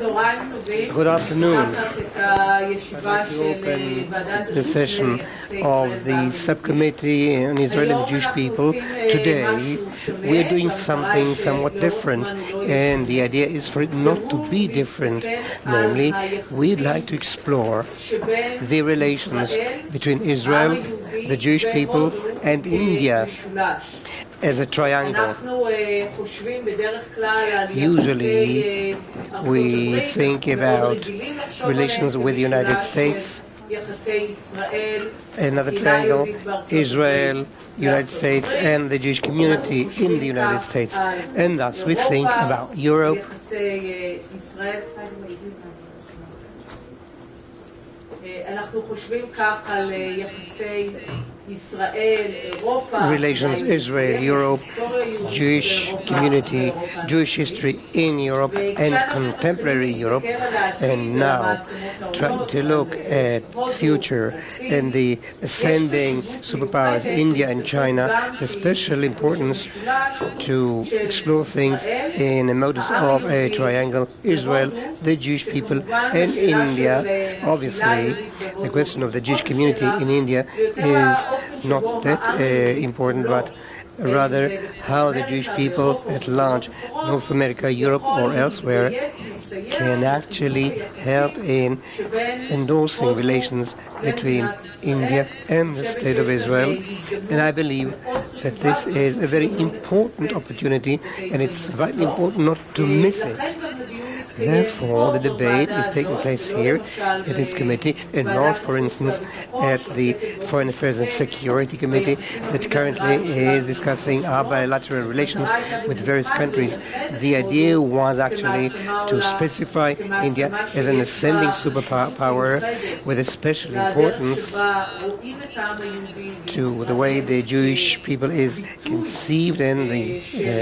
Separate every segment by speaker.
Speaker 1: Good afternoon. I'd like to open the session of the Subcommittee on Israel and Jewish People. Today, we're doing something somewhat different, and the idea is for it not to be different. Namely, we'd like to explore the relations between Israel, the Jewish people, and India as a triangle. Usually, we think about relations with the United States, another triangle, Israel, United States, and the Jewish community in the United States. And thus we think about Europe, relations Israel, Europe, Jewish community, Jewish history in Europe and contemporary Europe, and now trying to look at future and the ascending superpowers India and China, the special importance to explore things in a modus of a triangle, Israel, the Jewish people, and India. Obviously, the question of the Jewish community in India is not that important, but rather how the Jewish people at large, North America, Europe, or elsewhere, can actually help in endorsing relations between India and the State of Israel. And I believe that this is a very important opportunity, and it's vitally important not to miss it. Therefore, the debate is taking place here at this committee and not, for instance, at the Foreign Affairs and Security Committee that currently is discussing our bilateral relations with various countries. The idea was actually to specify India as an ascending superpower with a special importance to the way the Jewish people is conceived in the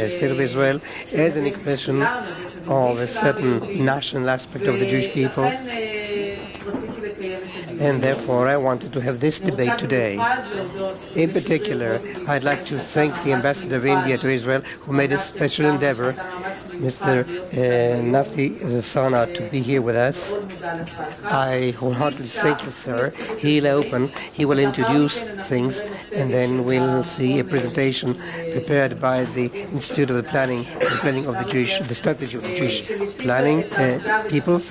Speaker 1: State of Israel as an expression of a certain national aspect of the Jewish people. And therefore, I wanted to have this debate today. In particular, I'd like to thank the Ambassador of India to Israel, who made a special endeavor, Mr. Nafti Zasana, to be here with us. I wholeheartedly thank you, sir. He will introduce things, and then we'll see a presentation prepared by the Institute of the Planning of the Strategy of the Jewish Planning people,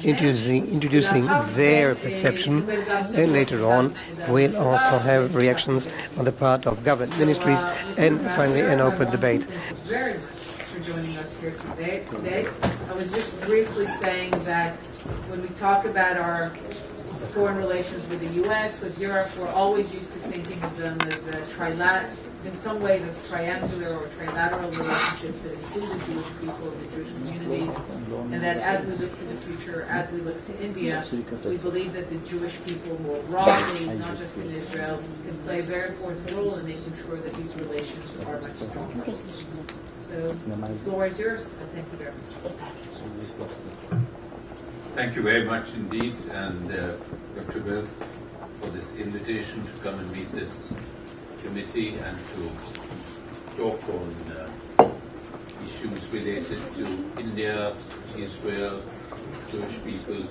Speaker 1: introducing their perception. And later on, we'll also have reactions on the part of government ministries, and finally an open debate.
Speaker 2: Very much for joining us here today. I was just briefly saying that when we talk about our foreign relations with the U.S., with Europe, we're always used to thinking of them as in some ways as triangular or trilateral relationships that include the Jewish people, the Jewish communities, and that as we look to the future, as we look to India, we believe that the Jewish people more broadly, not just in Israel, can play a very important role in making sure that these relations are much stronger. So the floor is yours, and thank you very much.
Speaker 3: Thank you very much indeed, and Dr. Wilf, for this invitation to come and meet this committee and to talk on issues related to India, Israel, Jewish people.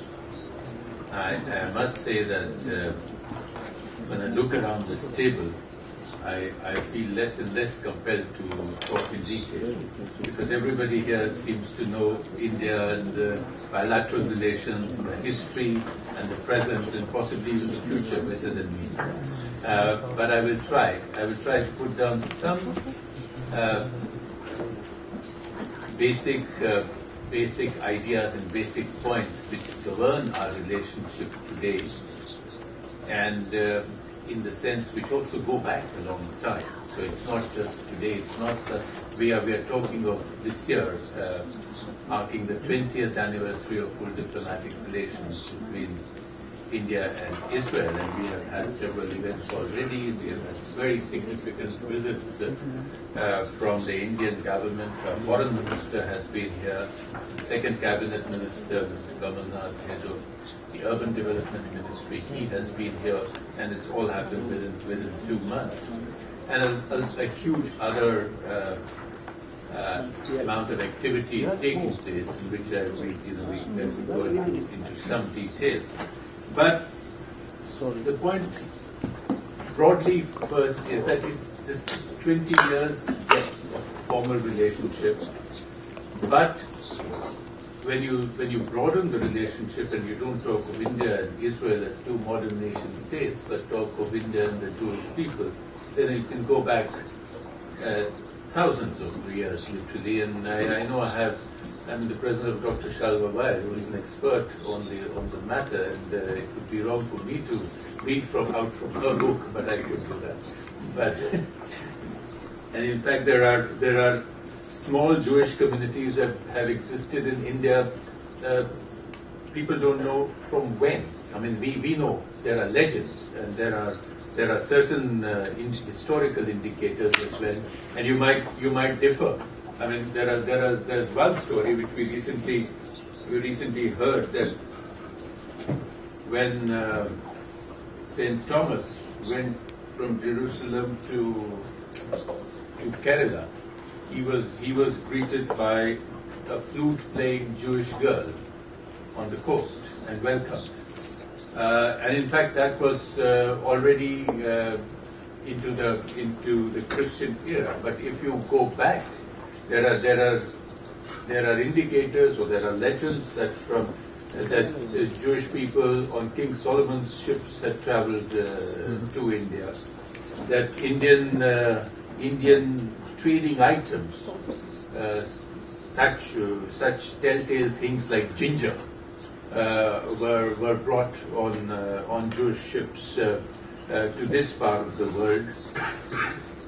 Speaker 3: I must say that when I look around this table, I feel less and less compelled to talk in detail, because everybody here seems to know India and the bilateral relations, and the history and the present, and possibly even the future better than me. But I will try. To put down some basic ideas and basic points which govern our relationship today, and in the sense which also go back a long time. So it's not just today. It's not we are talking of this year, marking the 20th anniversary of full diplomatic relations between India and Israel, and we have had several events already. We have had very significant visits from the Indian government. Our foreign minister has been here. The second cabinet minister, Mr. Kamalnath, head of the Urban Development Ministry, he has been here, and it's all happened within 2 months. And a huge other amount of activities taking place, in which we go into some detail. But the point broadly first is that it's this 20 years, yes, of formal relationship, but when you broaden the relationship and you don't talk of India and Israel as two modern nation states, but talk of India and the Jewish people, then you can go back thousands of years, literally. And I know I'm in the presence of Dr. Shalva Bayar, who is an expert on the matter, and it would be wrong for me to read out from her book, but I could do that. But and in fact, there are small Jewish communities that have existed in India. People don't know from when. I mean, we know there are legends, and there are certain historical indicators as well, and you might differ. I mean, there's one story which we recently heard, that when Saint Thomas went from Jerusalem to Kerala, he was greeted by a flute-playing Jewish girl on the coast and welcomed. And in fact, that was already into the Christian era. But if you go back, there are indicators, or there are legends that the Jewish people on King Solomon's ships had travelled to India. That Indian trading items, such telltale things like ginger, were brought on Jewish ships to this part of the world.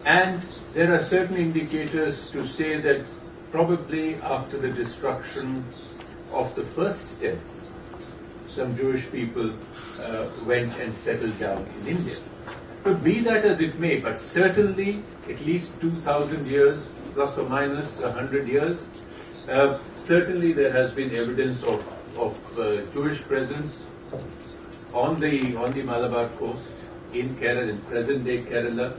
Speaker 3: And there are certain indicators to say that probably after the destruction of the first temple, some Jewish people went and settled down in India. But be that as it may, but certainly at least 2,000 years, plus or minus 100 years, certainly there has been evidence of Jewish presence on the Malabar coast, in Kerala, in present-day Kerala,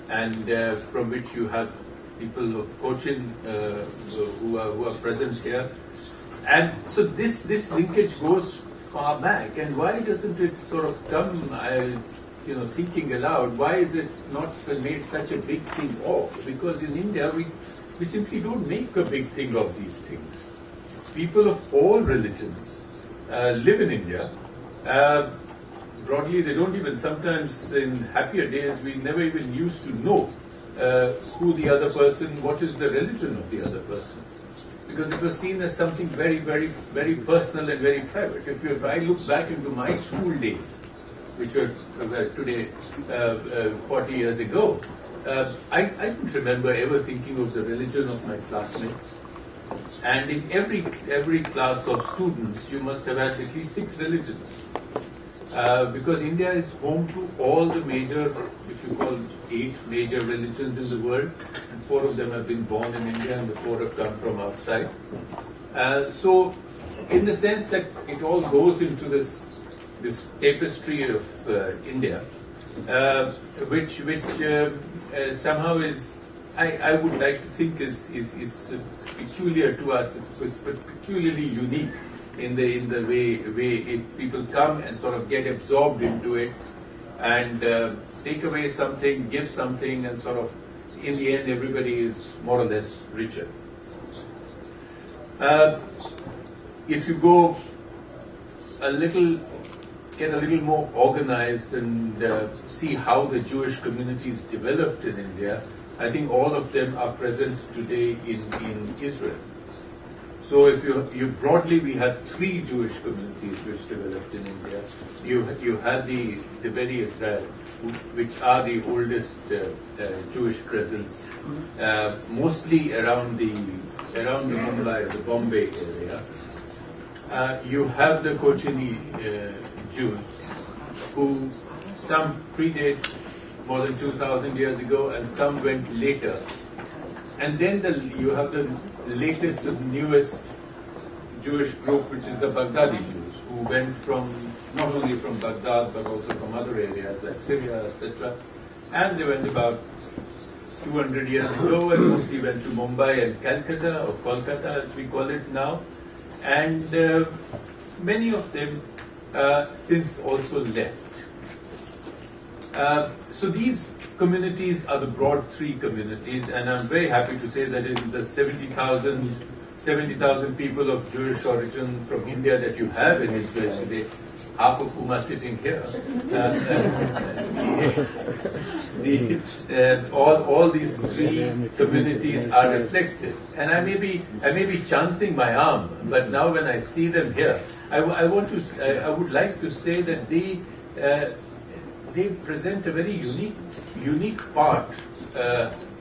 Speaker 3: and from which you have people of Cochin who are present here. And so this linkage goes far back. And why doesn't it sort of come, thinking aloud, why is it not made such a big thing of? Because in India, we simply don't make a big thing of these things. People of all religions live in India. Broadly, they don't even, sometimes in happier days, we never even used to know who the other person, what is the religion of the other person. Because it was seen as something very, very, very personal and very private. If I look back into my school days, which were today 40 years ago, I don't remember ever thinking of the religion of my classmates. And in every class of students, you must have had at least 6 religions. Because India is home to all the major, if you call 8 major religions in the world, and 4 of them have been born in India and the 4 have come from outside. So, in the sense that it all goes into this tapestry of India, which somehow is, I would like to think is peculiar to us, but peculiarly unique in the way people come and sort of get absorbed into it and take away something, give something, and sort of in the end everybody is more or less richer. If you go get a little more organized and see how the Jewish communities developed in India, I think all of them are present today in Israel. So if you broadly, we had 3 Jewish communities which developed in India. You had the Beni Israel, which are the oldest Jewish presence, mostly around the Mumbai, the Bombay area. You have the Kochini Jews, who some predate more than 2,000 years ago, and some went later. And then you have the latest and newest Jewish group, which is the Baghdadi Jews, who went not only from Baghdad, but also from other areas like Syria, etc. And they went about 200 years ago and mostly went to Mumbai and Calcutta, or Kolkata as we call it now. And many of them since also left. So these communities are the broad three communities, and I'm very happy to say that in the 70,000 people of Jewish origin from India that you have in Israel today, half of whom are sitting here. All these three communities are reflected, and I may be chancing my arm, but now when I see them here, I would like to say that they present a very unique part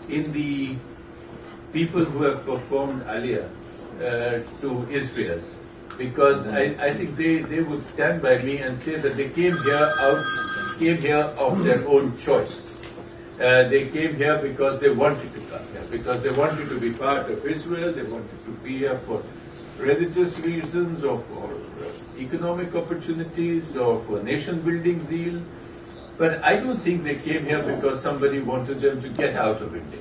Speaker 3: in the people who have performed Aliyah to Israel. Because I think they would stand by me and say that they came here of their own choice. They came here because they wanted to come here, because they wanted to be part of Israel, they wanted to be here for religious reasons, or for economic opportunities, or for nation building zeal. But I don't think they came here because somebody wanted them to get out of India.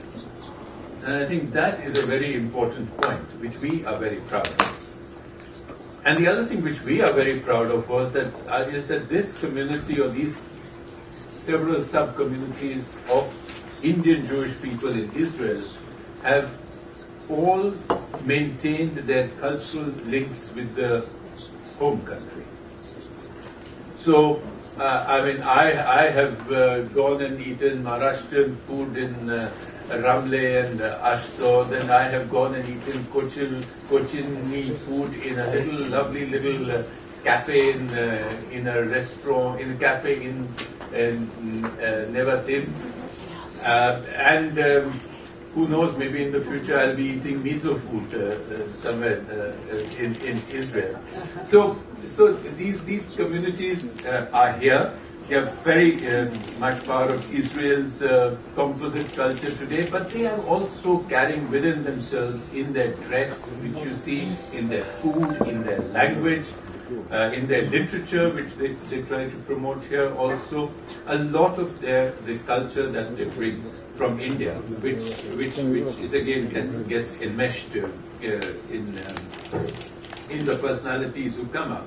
Speaker 3: And I think that is a very important point, which we are very proud of. And the other thing which we are very proud of is that this community, or these several sub-communities of Indian Jewish people in Israel, have all maintained their cultural links with the home country. So, I have gone and eaten Maharashtrian food in Ramle and Ashdod, and I have gone and eaten Cochin food in a lovely little cafe in a restaurant, in a cafe in Nevatim. And who knows, maybe in the future I'll be eating miso food somewhere in Israel. So these communities are here. They are very much part of Israel's composite culture today, but they are also carrying within themselves, in their dress, which you see, in their food, in their language, in their literature, which they try to promote here also, a lot of the culture that they bring from India, which is again gets enmeshed in the personalities who come up.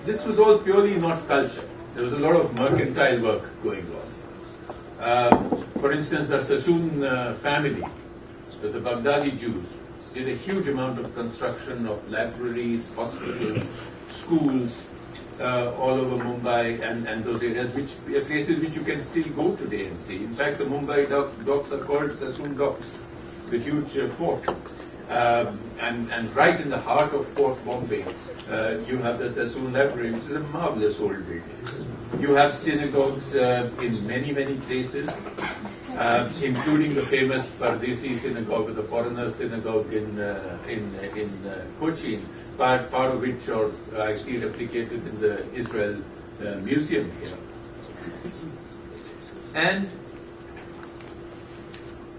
Speaker 3: This was all purely not culture. There was a lot of mercantile work going on. For instance, the Sassoon family, the Baghdadi Jews, did a huge amount of construction of libraries, hospitals, schools, all over Mumbai and those areas, which are places which you can still go today and see. In fact, the Mumbai docks are called Sassoon docks, with huge port. And right in the heart of Fort Bombay, you have the Sassoon Library, which is a marvelous old building. You have synagogues in many places, including the famous Pardesi synagogue, the foreigner synagogue in Cochin, part of which I see replicated in the Israel Museum here. And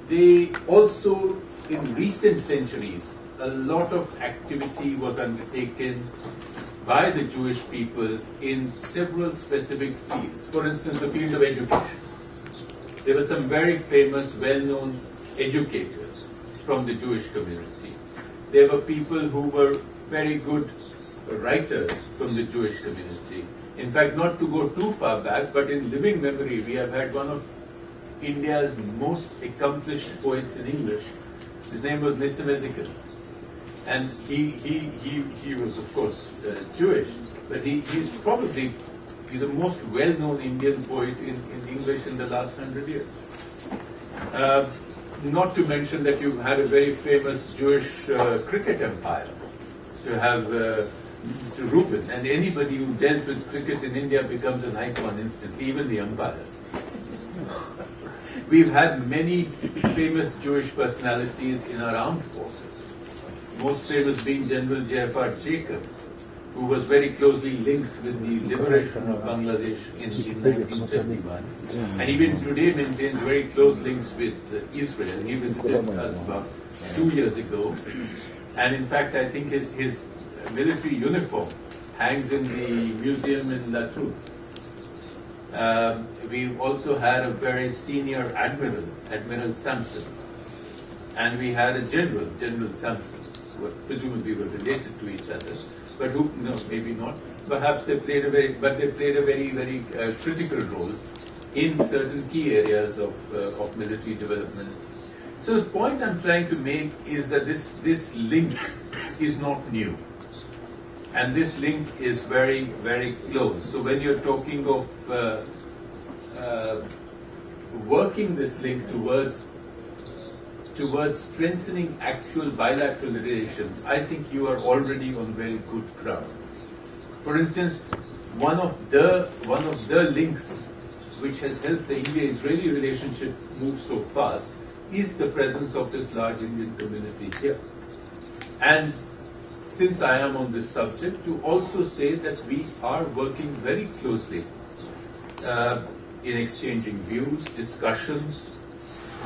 Speaker 3: they also, in recent centuries, a lot of activity was undertaken by the Jewish people in several specific fields. For instance, the field of education. There were some very famous, well-known educators from the Jewish community. There were people who were very good writers from the Jewish community. In fact, not to go too far back, but in living memory, we have had one of India's most accomplished poets in English. His name was Nissim Ezekiel. And he was, of course, Jewish, but he's probably the most well-known Indian poet in English in the last 100 years. Not to mention that you had a very famous Jewish cricket empire. So you have Mr. Rubin, and anybody who dealt with cricket in India becomes an icon instantly, even the umpires. We've had many famous Jewish personalities in our armed forces. Most famous being General J.F.R. Jacob, who was very closely linked with the liberation of Bangladesh in 1971. And even today maintains very close links with Israel. He visited us about 2 years ago. And in fact, I think his military uniform hangs in the museum in Latrun. We also had a very senior admiral, Admiral Sampson, and we had a general, General Sampson, who presumably were related to each other, but who, no, maybe not. Perhaps they played a very critical role in certain key areas of military development. So the point I'm trying to make is that this link is not new. And this link is very, very close. So when you're talking of working this link towards strengthening actual bilateral relations, I think you are already on very good ground. For instance, one of the links which has helped the India-Israeli relationship move so fast is the presence of this large Indian community here. And since I am on this subject, to also say that we are working very closely in exchanging views, discussions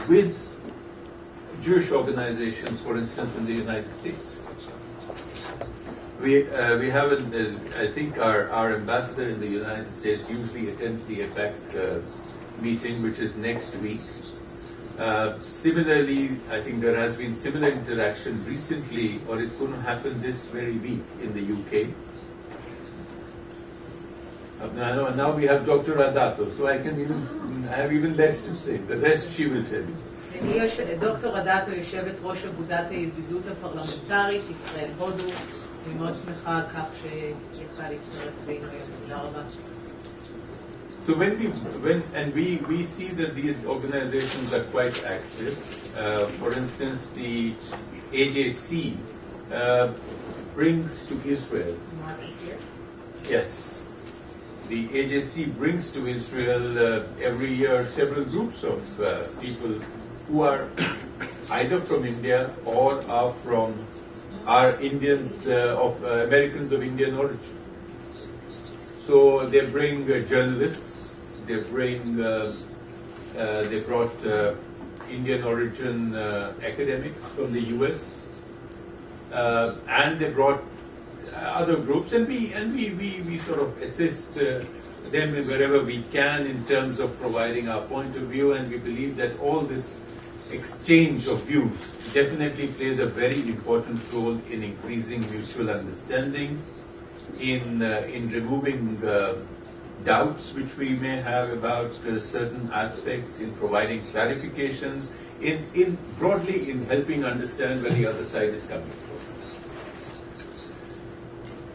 Speaker 3: with Jewish organizations, for instance, in the United States. We have, I think our ambassador in the United States usually attends the APAC meeting, which is next week. Similarly, I think there has been similar interaction recently, or it's going to happen this very week in the UK. Now we have Dr. Adato, so I have even less to say. The rest she will tell you.
Speaker 2: דוקטור אדטו יושבת ראש אגודת הידידות הפרלמנטרית ישראל-הודו, אני מאוד שמחה על כך שיצא להצטרף אלינו היום. תודה רבה.
Speaker 3: So we see that these organizations are quite active. For instance, the AJC brings to Israel. Yes, the AJC brings to Israel every year several groups of people who are either from India or are Indians of Americans of Indian origin. So they bring journalists, they brought Indian origin academics from the US, and they brought other groups, and we sort of assist them wherever we can in terms of providing our point of view, and we believe that all this exchange of views definitely plays a very important role in increasing mutual understanding, in removing doubts which we may have about certain aspects, in providing clarifications, in broadly in helping understand where the other side is coming from.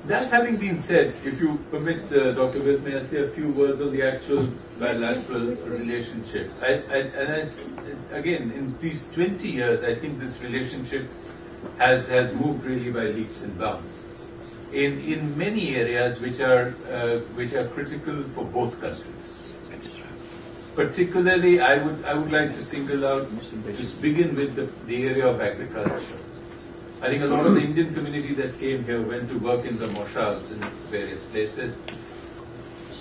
Speaker 3: That having been said, if you permit, Dr. Wilf, may I say a few words on the actual bilateral relationship? Again, in these 20 years, I think this relationship has moved really by leaps and bounds in many areas which are critical for both countries. Particularly, I would like to single out, just begin with the area of agriculture. I think a lot of the Indian community that came here went to work in the moshavs in various places.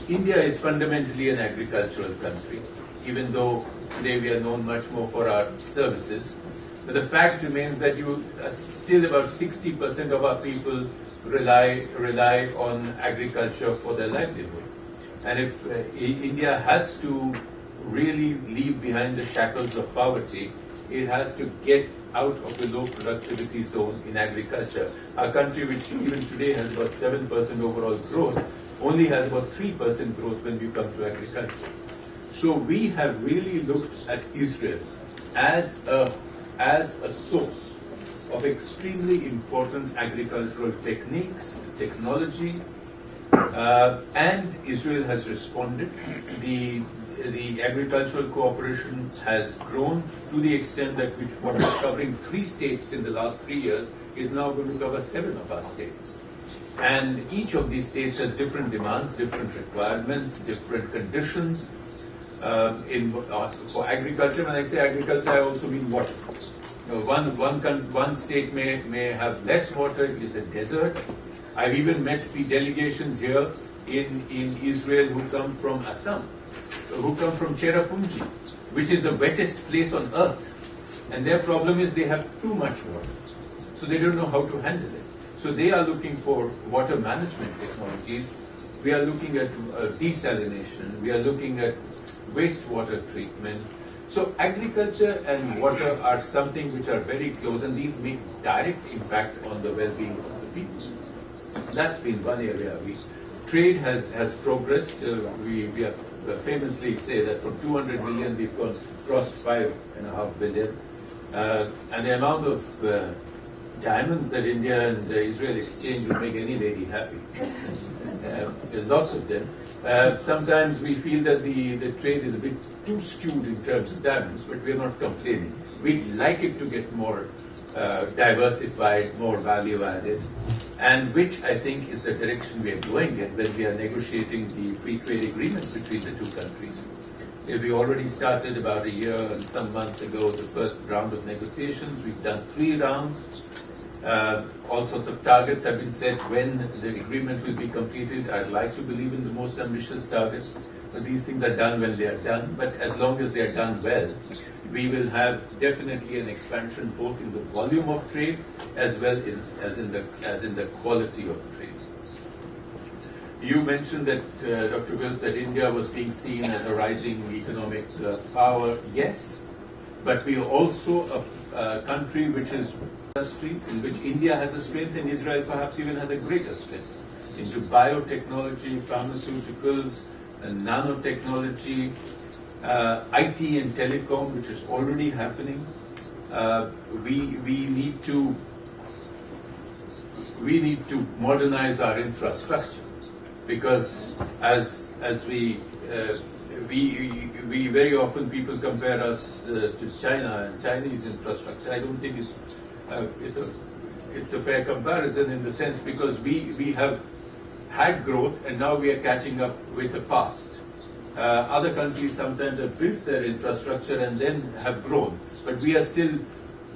Speaker 3: India is fundamentally an agricultural country, even though today we are known much more for our services. But the fact remains that still about 60% of our people rely on agriculture for their livelihood. And if India has to really leave behind the shackles of poverty, it has to get out of the low productivity zone in agriculture. Our country, which even today has about 7% overall growth, only has about 3% growth when we come to agriculture. So we have really looked at Israel as a source of extremely important agricultural techniques, technology, and Israel has responded. The agricultural cooperation has grown to the extent that what was covering 3 states in the last 3 years is now going to cover 7 of our states. And each of these states has different demands, different requirements, different conditions for agriculture. When I say agriculture, I also mean water. One state may have less water, it is a desert. I've even met the delegations here in Israel who come from Assam, who come from Cherrapunji, which is the wettest place on earth. And their problem is they have too much water. So they don't know how to handle it. So they are looking for water management technologies We are looking at desalination. We are looking at wastewater treatment. So agriculture and water are something which are very close, and these make direct impact on the well-being of the people. That's been one area. Trade has progressed. We have famously say that from 200 million we've crossed 5.5 billion. And the amount of diamonds that India and Israel exchange will make any lady happy. There's lots of them. Sometimes we feel that the trade is a bit too skewed in terms of diamonds, but we're not complaining. We'd like it to get more diversified, more value added, and which I think is the direction we are going in when we are negotiating the free trade agreement between the two countries. We already started about a year and some months ago the first round of negotiations. We've done 3 rounds. All sorts of targets have been set when the agreement will be completed. I'd like to believe in the most ambitious target, but these things are done when they are done. But as long as they are done well, we will have definitely an expansion both in the volume of trade as well as in the quality of trade. You mentioned that, Dr. Wilf, that India was being seen as a rising economic power. Yes, but we are also a country which is industry in which India has a strength and Israel perhaps even has a greater strength into biotechnology, pharmaceuticals, and nanotechnology, IT and telecom, which is already happening. We need to modernize our infrastructure because as we very often people compare us to China and Chinese infrastructure. I don't think it's a fair comparison in the sense because we have had growth and now we are catching up with the past. Other countries sometimes have built their infrastructure and then have grown, but we are still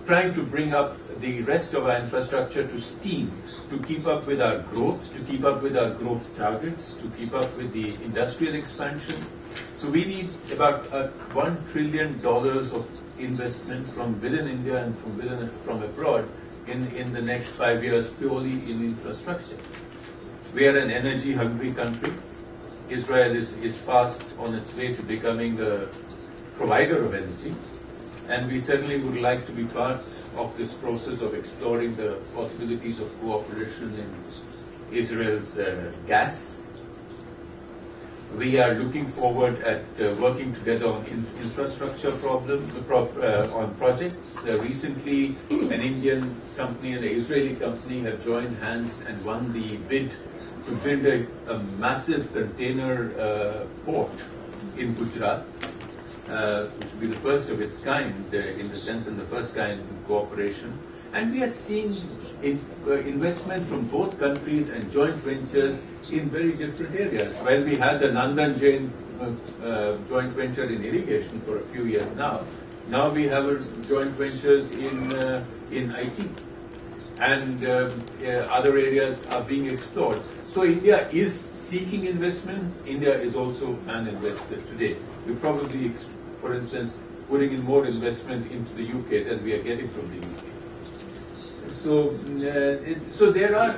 Speaker 3: trying to bring up the rest of our infrastructure to steam, to keep up with our growth, to keep up with our growth targets, to keep up with the industrial expansion. So we need about $1 trillion of investment from within India and from abroad in the next 5 years purely in infrastructure. We are an energy-hungry country. Israel is fast on its way to becoming a provider of energy, and we certainly would like to be part of this process of exploring the possibilities of cooperation in Israel's gas. We are looking forward at working together on infrastructure on projects. Recently, an Indian company and an Israeli company have joined hands and won the bid to build a massive container port in Gujarat, which will be the first of its kind in the sense and the first kind in cooperation. And we are seeing investment from both countries and joint ventures in very different areas. While we had the Nandan Jain joint venture in irrigation for a few years now we have joint ventures in IT, and other areas are being explored. So India is seeking investment. India is also an investor today. We're probably, for instance, putting in more investment into the UK than we are getting from the UK. So there are.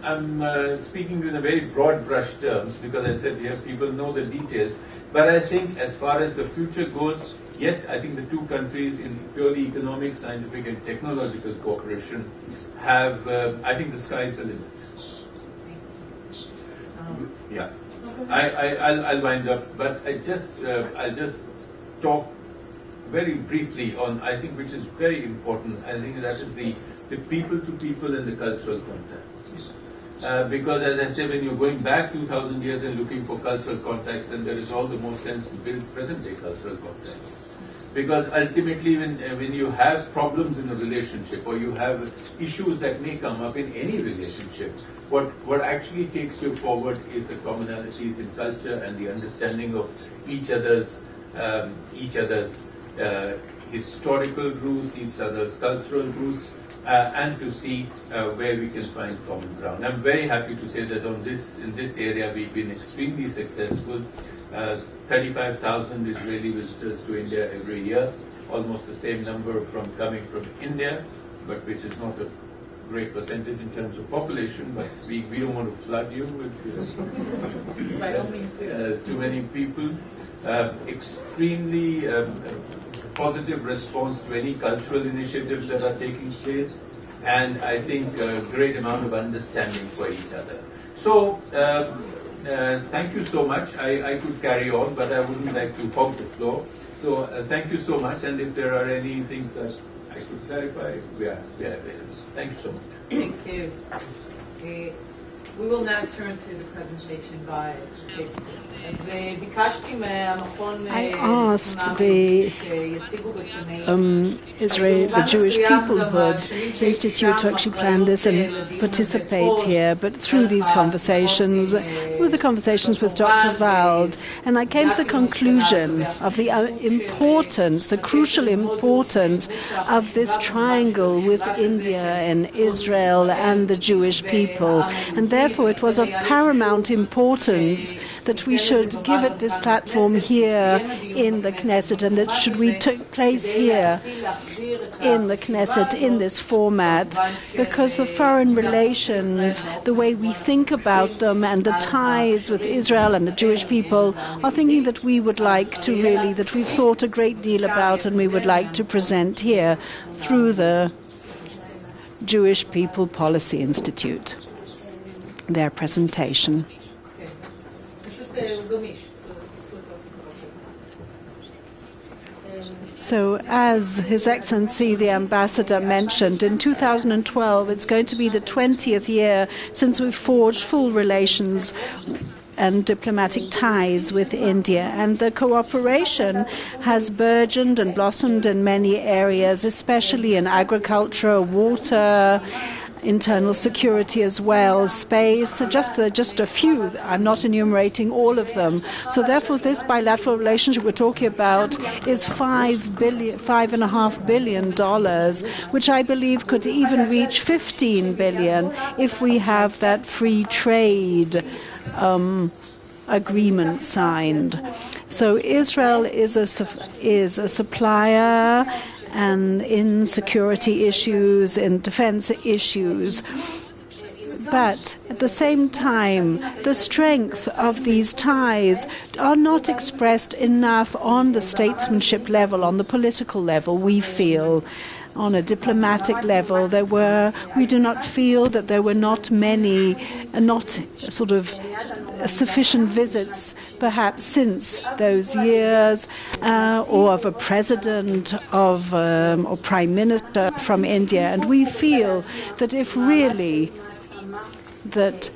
Speaker 3: I'm speaking in a very broad brush terms because I said here people know the details. But I think as far as the future goes, yes, I think the two countries in purely economic, scientific, and technological cooperation have. I think the sky is the limit. Yeah, I'll wind up, but I'll just talk very briefly on, I think, which is very important. I think that is the people to people and the cultural contacts. Because as I say, when you're going back 2,000 years and looking for cultural contacts, then there is all the more sense to build present-day cultural contacts. Because ultimately, when you have problems in a relationship or you have issues that may come up in any relationship, what actually takes you forward is the commonalities in culture and the understanding of each other's historical roots, each other's cultural roots, and to see where we can find common ground. I'm very happy to say that in this area we've been extremely successful. 35,000 Israeli visitors to India every year, almost the same number coming from India, but which is not a great percentage in terms of population, but we don't want to flood you with too many people. Extremely positive response to any cultural initiatives that are taking place, and I think a great amount of understanding for each other. So, thank you so much. I could carry on, but I wouldn't like to hog the floor. So, thank you so much, and if there are any things that I could clarify, we are available. Thank you so much.
Speaker 2: Thank you. We will now turn to the presentation by Kate.
Speaker 4: I asked the the Jewish Peoplehood Institute to actually plan this and participate here, but through these conversations, with the conversations with Dr. Wald, and I came to the conclusion of the importance, the crucial importance of this triangle with India and Israel and the Jewish people, and therefore it was of paramount importance that we should give it this platform here in the Knesset, and that should we take place here in the Knesset in this format, because the foreign relations, the way we think about them, and the ties with Israel and the Jewish people are thinking that we would like to really, that we've thought a great deal about, and we would like to present here through the Jewish People Policy Institute, their presentation. So, as His Excellency the Ambassador mentioned, in 2012 it's going to be the 20th year since we've forged full relations and diplomatic ties with India, and the cooperation has burgeoned and blossomed in many areas, especially in agriculture, water, internal security as well, space, just a few. I'm not enumerating all of them. So therefore, this bilateral relationship we're talking about is $5.5 billion, which I believe could even reach $15 billion if we have that free trade agreement signed. So Israel is a supplier, and in security issues, in defense issues. But at the same time, the strength of these ties are not expressed enough on the statesmanship level, on the political level, we feel. On a diplomatic level, we do not feel that there were not many, not sort of sufficient visits, perhaps since those years, or of a president or prime minister from India. And we feel that if really that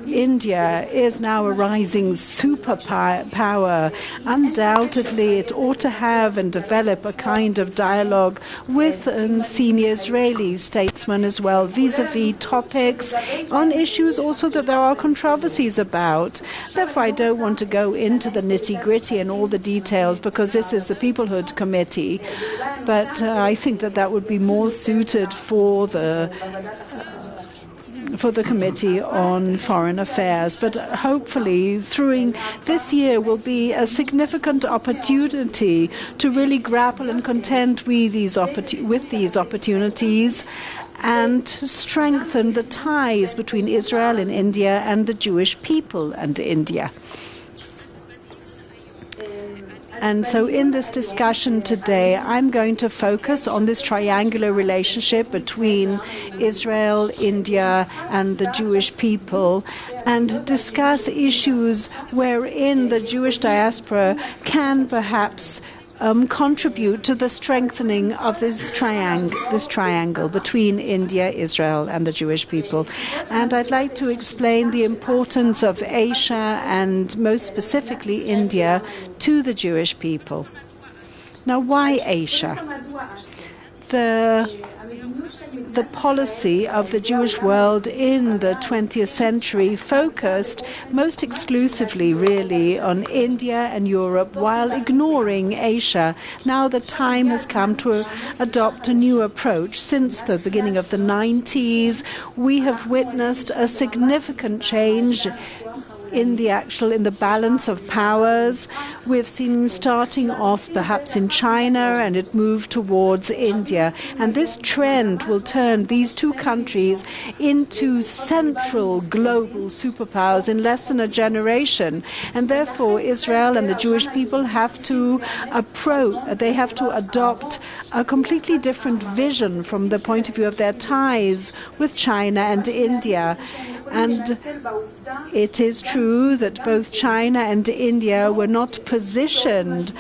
Speaker 4: India is now a rising superpower, undoubtedly it ought to have and develop a kind of dialogue with senior Israeli statesmen as well, vis-a-vis topics on issues also that there are controversies about. Therefore, I don't want to go into the nitty-gritty and all the details, because this is the Peoplehood Committee, but I think that would be more suited for the Committee on Foreign Affairs. But hopefully through this year will be a significant opportunity to really grapple and contend with these opportunities and to strengthen the ties between Israel and India and the Jewish people and India. And so in this discussion today, I'm going to focus on this triangular relationship between Israel, India, and the Jewish people, and discuss issues wherein the Jewish diaspora can perhaps contribute to the strengthening of this triangle between India, Israel, and the Jewish people. And I'd like to explain the importance of Asia, and most specifically India, to the Jewish people. Now, why Asia? The policy of the Jewish world in the 20th century focused most exclusively, really, on India and Europe, while ignoring Asia. Now the time has come to adopt a new approach. Since the beginning of the 90s, we have witnessed a significant change in the balance of powers. We've seen starting off perhaps in China, and it moved towards India. And this trend will turn these two countries into central global superpowers in less than a generation. And therefore, Israel and the Jewish people have to adopt a completely different vision from the point of view of their ties with China and India. And it is true that both China and India were not positioned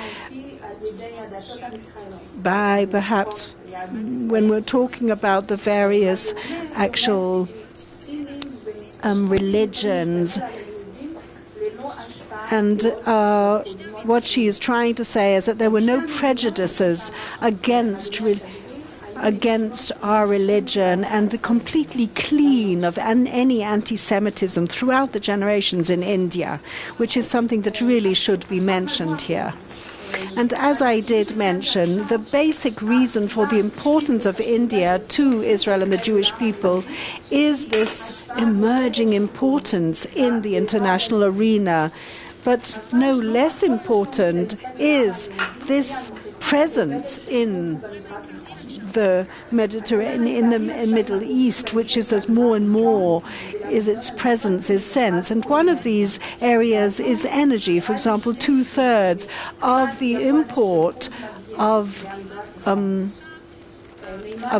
Speaker 4: by perhaps when we're talking about the various actual religions. And what she is trying to say is that there were no prejudices against our religion, and completely clean of any anti-Semitism throughout the generations in India, which is something that really should be mentioned here. And as I did mention, the basic reason for the importance of India to Israel and the Jewish people is this emerging importance in the international arena. But no less important is this presence in the Mediterranean, in the Middle East, which is as more and more is its presence is sensed. And one of these areas is energy. For example, 2/3 of the import of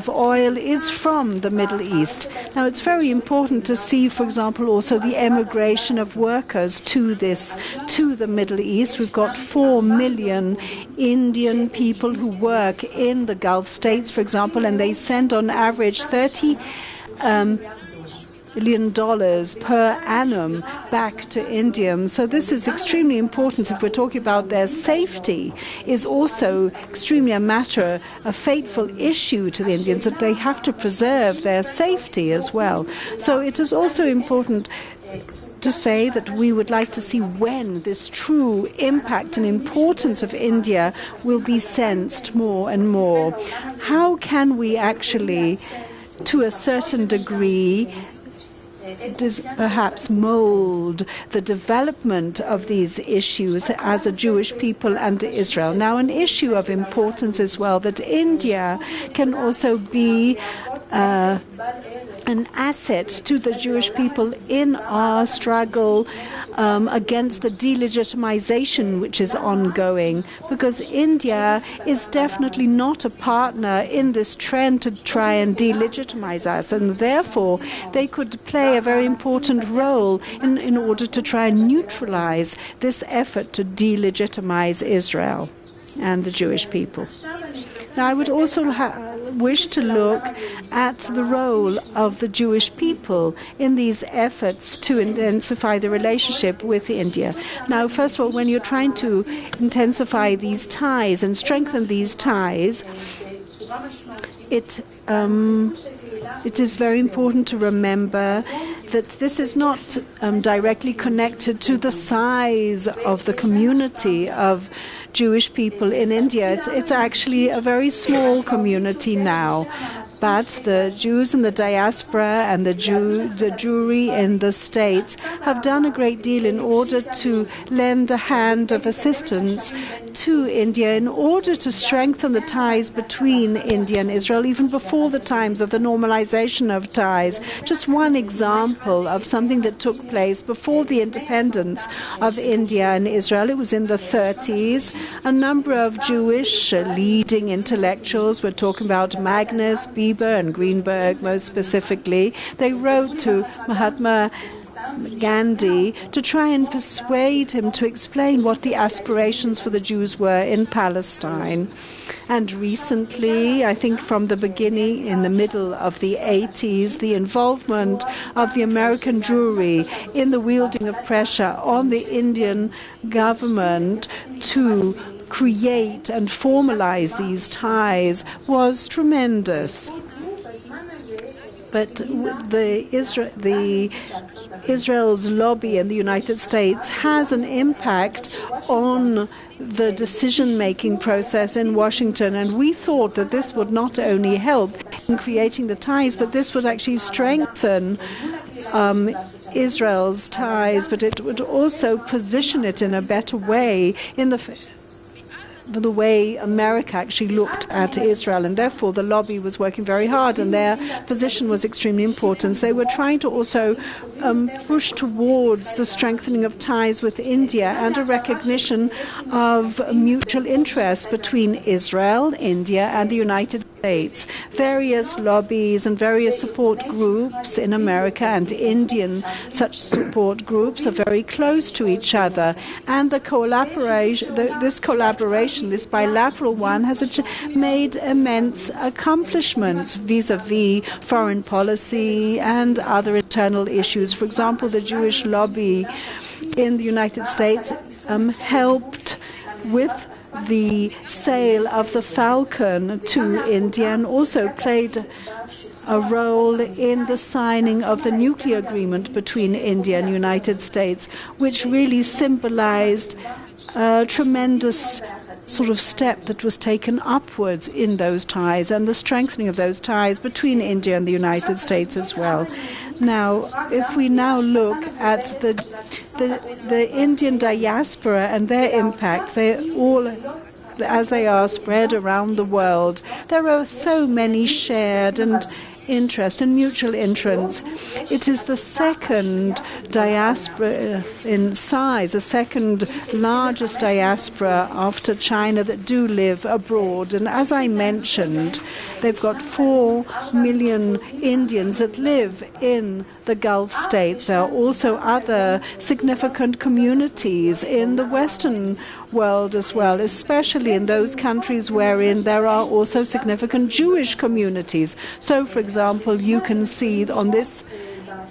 Speaker 4: oil is from the Middle East. Now, it's very important to see, for example, also the emigration of workers to the Middle East. We've got 4 million Indian people who work in the Gulf states, for example, and they send on average $30 million per annum back to India. So this is extremely important if we're talking about their safety. Is also extremely a fateful issue to the Indians, that they have to preserve their safety as well. So it is also important to say that we would like to see when this true impact and importance of India will be sensed more and more. How can we actually, to a certain degree, perhaps mold the development of these issues as a Jewish people and Israel? Now, an issue of importance as well, that India can also be an asset to the Jewish people in our struggle against the delegitimization which is ongoing, because India is definitely not a partner in this trend to try and delegitimize us, and therefore they could play a very important role in order to try and neutralize this effort to delegitimize Israel and the Jewish people. Now, I would also wish to look at the role of the Jewish people in these efforts to intensify the relationship with India. Now, first of all, when you're trying to intensify these ties and strengthen these ties, it is very important to remember that this is not directly connected to the size of the community of Jewish people in India. It's actually a very small community now. But the Jews in the diaspora and the Jewry in the States have done a great deal in order to lend a hand of assistance to India in order to strengthen the ties between India and Israel, even before the times of the normalization of ties. Just one example of something that took place before the independence of India and Israel. It was in the 30s. A number of Jewish leading intellectuals, we're talking about Magnus, Bieber, and Greenberg most specifically, they wrote to Mahatma Gandhi to try and persuade him to explain what the aspirations for the Jews were in Palestine. And recently, I think from the beginning, in the middle of the 80s, the involvement of the American Jewry in the wielding of pressure on the Indian government to create and formalize these ties was tremendous. But Israel's lobby in the United States has an impact on the decision-making process in Washington, and we thought that this would not only help in creating the ties, but this would actually strengthen Israel's ties, but it would also position it in a better way in the way America actually looked at Israel, and therefore the lobby was working very hard, and their position was extremely important. They were trying to also push towards the strengthening of ties with India and a recognition of mutual interests between Israel, India, and the United States. Various lobbies and various support groups in America and Indian such support groups are very close to each other, and this collaboration, this bilateral one, has made immense accomplishments vis-à-vis foreign policy and other internal issues. For example, the Jewish lobby in the United States helped with the sale of the Falcon to India, and also played a role in the signing of the nuclear agreement between India and the United States, which really symbolized a tremendous sort of step that was taken upwards in those ties and the strengthening of those ties between India and the United States as well. Now, if we now look at the Indian diaspora and their impact, as they are spread around the world, there are so many shared and interest and mutual interests. It is the second diaspora in size, the second largest diaspora after China that do live abroad. And as I mentioned, they've got 4 million Indians that live in the Gulf states. There are also other significant communities in the Western world as well, especially in those countries wherein there are also significant Jewish communities. So, for example, you can see on this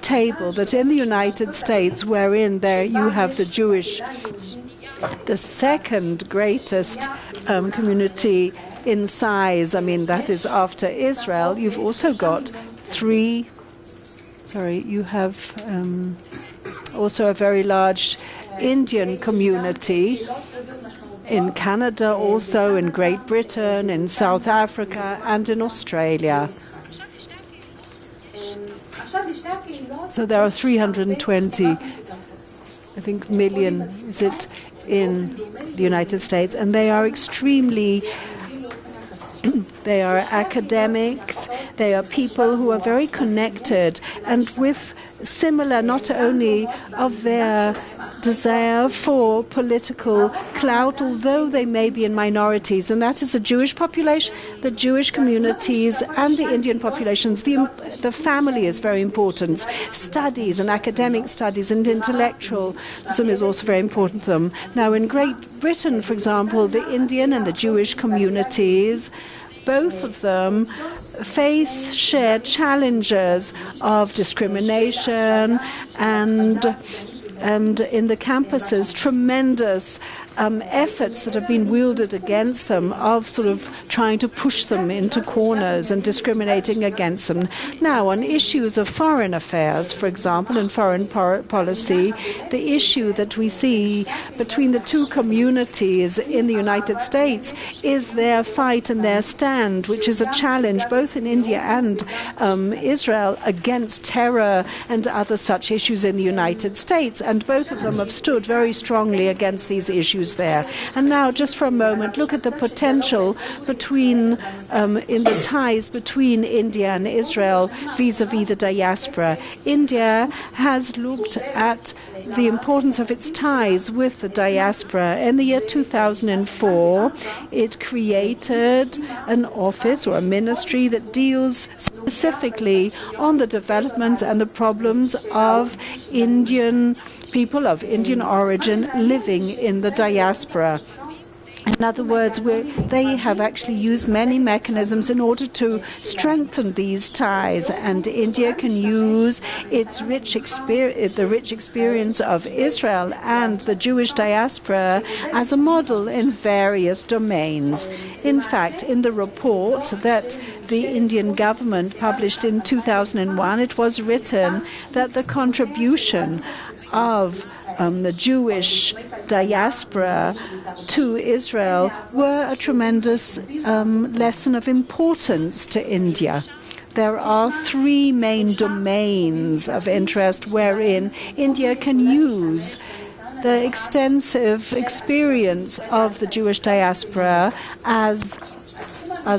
Speaker 4: table that in the United States, wherein there you have the Jewish, the second greatest community in size, I mean, that is after Israel, you've also got you have also a very large Indian community in Canada, also in Great Britain, in South Africa, and in Australia. So there are 320, I think, million, is it, in the United States, and they are extremely they are academics, they are people who are very connected and with similar, not only of their desire for political clout, although they may be in minorities, and that is the Jewish population, the Jewish communities, and the Indian populations. The family is very important. Studies and academic studies and intellectualism is also very important to them. Now, in Great Britain, for example, the Indian and the Jewish communities, both of them face shared challenges of discrimination and in the campuses, tremendous efforts that have been wielded against them of sort of trying to push them into corners and discriminating against them. Now, on issues of foreign affairs, for example, in foreign policy, the issue that we see between the two communities in the United States is their fight and their stand, which is a challenge both in India and Israel against terror and other such issues in the United States. And both of them have stood very strongly against these issues there. And now, just for a moment, look at the potential between in the ties between India and Israel vis-à-vis the diaspora. India has looked at the importance of its ties with the diaspora. In the year 2004, it created an office or a ministry that deals specifically on the development and the problems of Indian people of Indian origin living in the diaspora. In other words, they have actually used many mechanisms in order to strengthen these ties, and India can use its the rich experience of Israel and the Jewish diaspora as a model in various domains. In fact, in the report that the Indian government published in 2001, it was written that the contribution of the Jewish diaspora to Israel were a tremendous lesson of importance to India. there are three main domains of interest wherein India can use the extensive experience of the Jewish diaspora as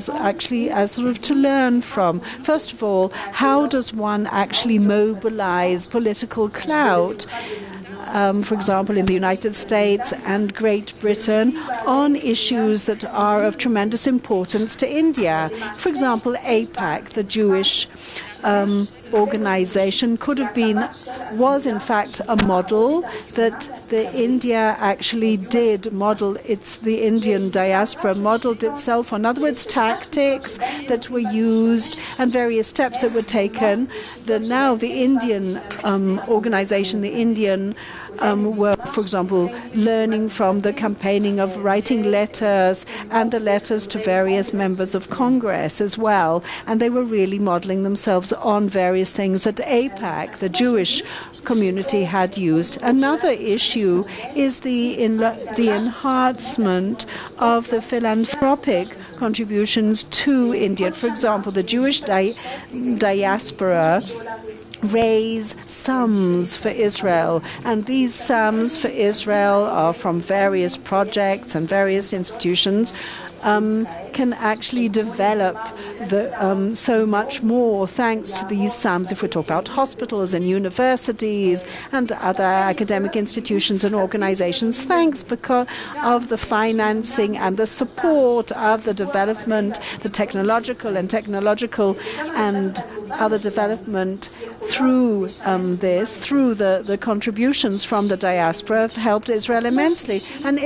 Speaker 4: sort of to learn from. First of all, how does one actually mobilize political clout? For example, in the United States and Great Britain, on issues that are of tremendous importance to India. For example, AIPAC, the Jewish organization, was in fact a model that the India actually did model. The Indian diaspora modeled itself. In other words, tactics that were used and various steps that were taken. Now the Indian organization, the Indian were, for example, learning from the campaigning of writing letters and the letters to various members of Congress as well. And they were really modeling themselves on various things that AIPAC, the Jewish community, had used. Another issue is the enhancement of the philanthropic contributions to India. For example, the Jewish diaspora raise sums for Israel, and these sums for Israel are from various projects and various institutions. Can actually develop so much more thanks to these sums. If we talk about hospitals and universities and other academic institutions and organizations, thanks because of the financing and the support of the development, the technological and other development through through the contributions from the diaspora have helped Israel immensely. And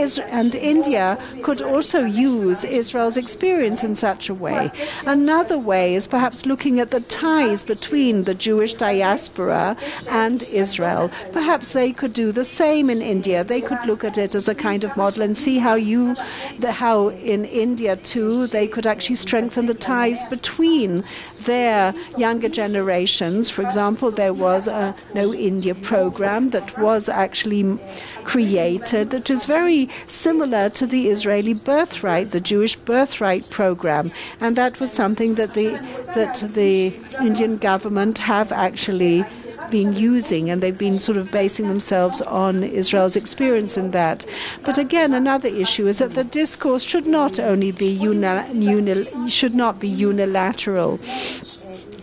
Speaker 4: India could also use Israel's experience in such a way. Another way is perhaps looking at the ties between the Jewish diaspora and Israel. Perhaps they could do the same in India. They could look at it as a kind of model and see how in India too they could actually strengthen the ties between their younger generations. For example, there was a No India program that was actually created that is very similar to the Israeli birthright, the Jewish birthright program, and that was something that the Indian government have actually been using, and they've been sort of basing themselves on Israel's experience in that. But again, another issue is that the discourse should not only be unilateral.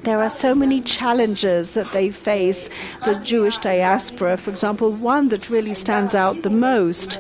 Speaker 4: There are so many challenges that they face, the Jewish diaspora. For example, one that really stands out the most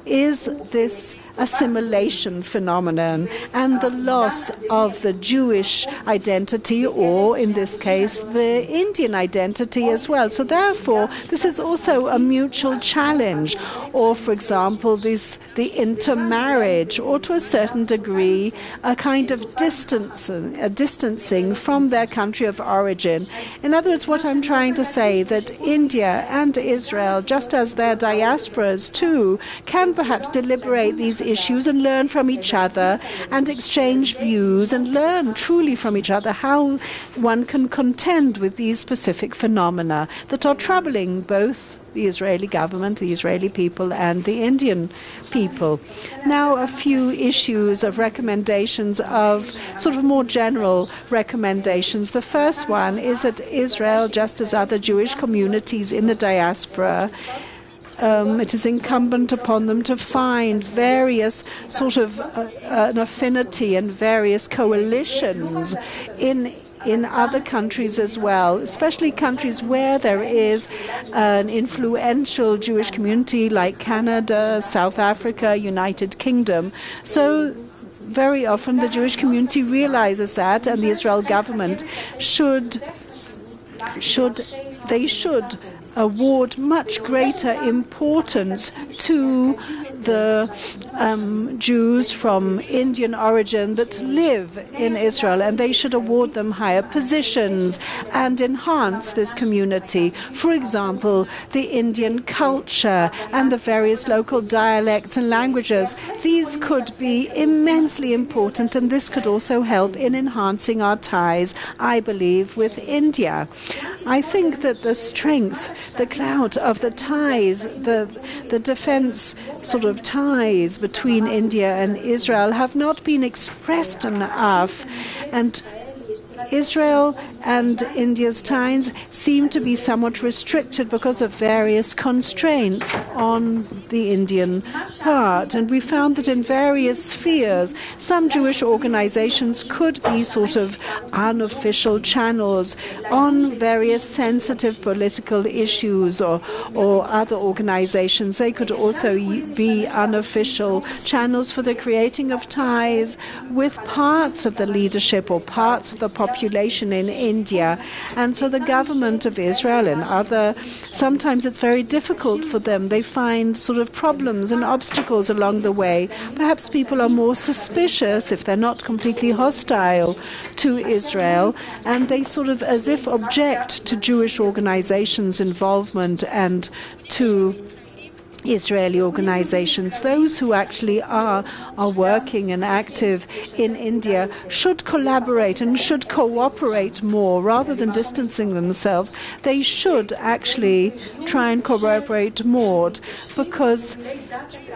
Speaker 4: is this assimilation phenomenon and the loss of the Jewish identity, or in this case, the Indian identity as well. So therefore, this is also a mutual challenge. Or, for example, the intermarriage, or to a certain degree, a kind of distancing from their country of origin. In other words, what I'm trying to say, that India and Israel, just as their diasporas too, can perhaps deliberate these issues and learn from each other and exchange views and learn truly from each other how one can contend with these specific phenomena that are troubling both the Israeli government, the Israeli people, and the Indian people. Now, a few issues of recommendations, of sort of more general recommendations. The first one is that Israel, just as other Jewish communities in the diaspora, it is incumbent upon them to find various sort of an affinity and various coalitions in other countries as well, especially countries where there is an influential Jewish community like Canada, South Africa, United Kingdom. So very often the Jewish community realizes that, and the Israel government should award much greater importance to the Jews from Indian origin that live in Israel, and they should award them higher positions and enhance this community. For example, the Indian culture and the various local dialects and languages. These could be immensely important, and this could also help in enhancing our ties, I believe, with India. I think that the strength, the clout of the ties, the defense sort of ties between India and Israel have not been expressed enough, and Israel and India's ties seem to be somewhat restricted because of various constraints on the Indian part. And we found that in various spheres, some Jewish organizations could be sort of unofficial channels on various sensitive political issues, or other organizations. They could also be unofficial channels for the creating of ties with parts of the leadership or parts of the population in India. And so the government of Israel and sometimes it's very difficult for them. They find sort of problems and obstacles along the way. Perhaps people are more suspicious if they're not completely hostile to Israel, and they sort of as if object to Jewish organizations' involvement and to Israeli organizations. Those who actually are working and active in India should collaborate and should cooperate more rather than distancing themselves. They should actually try and cooperate more, because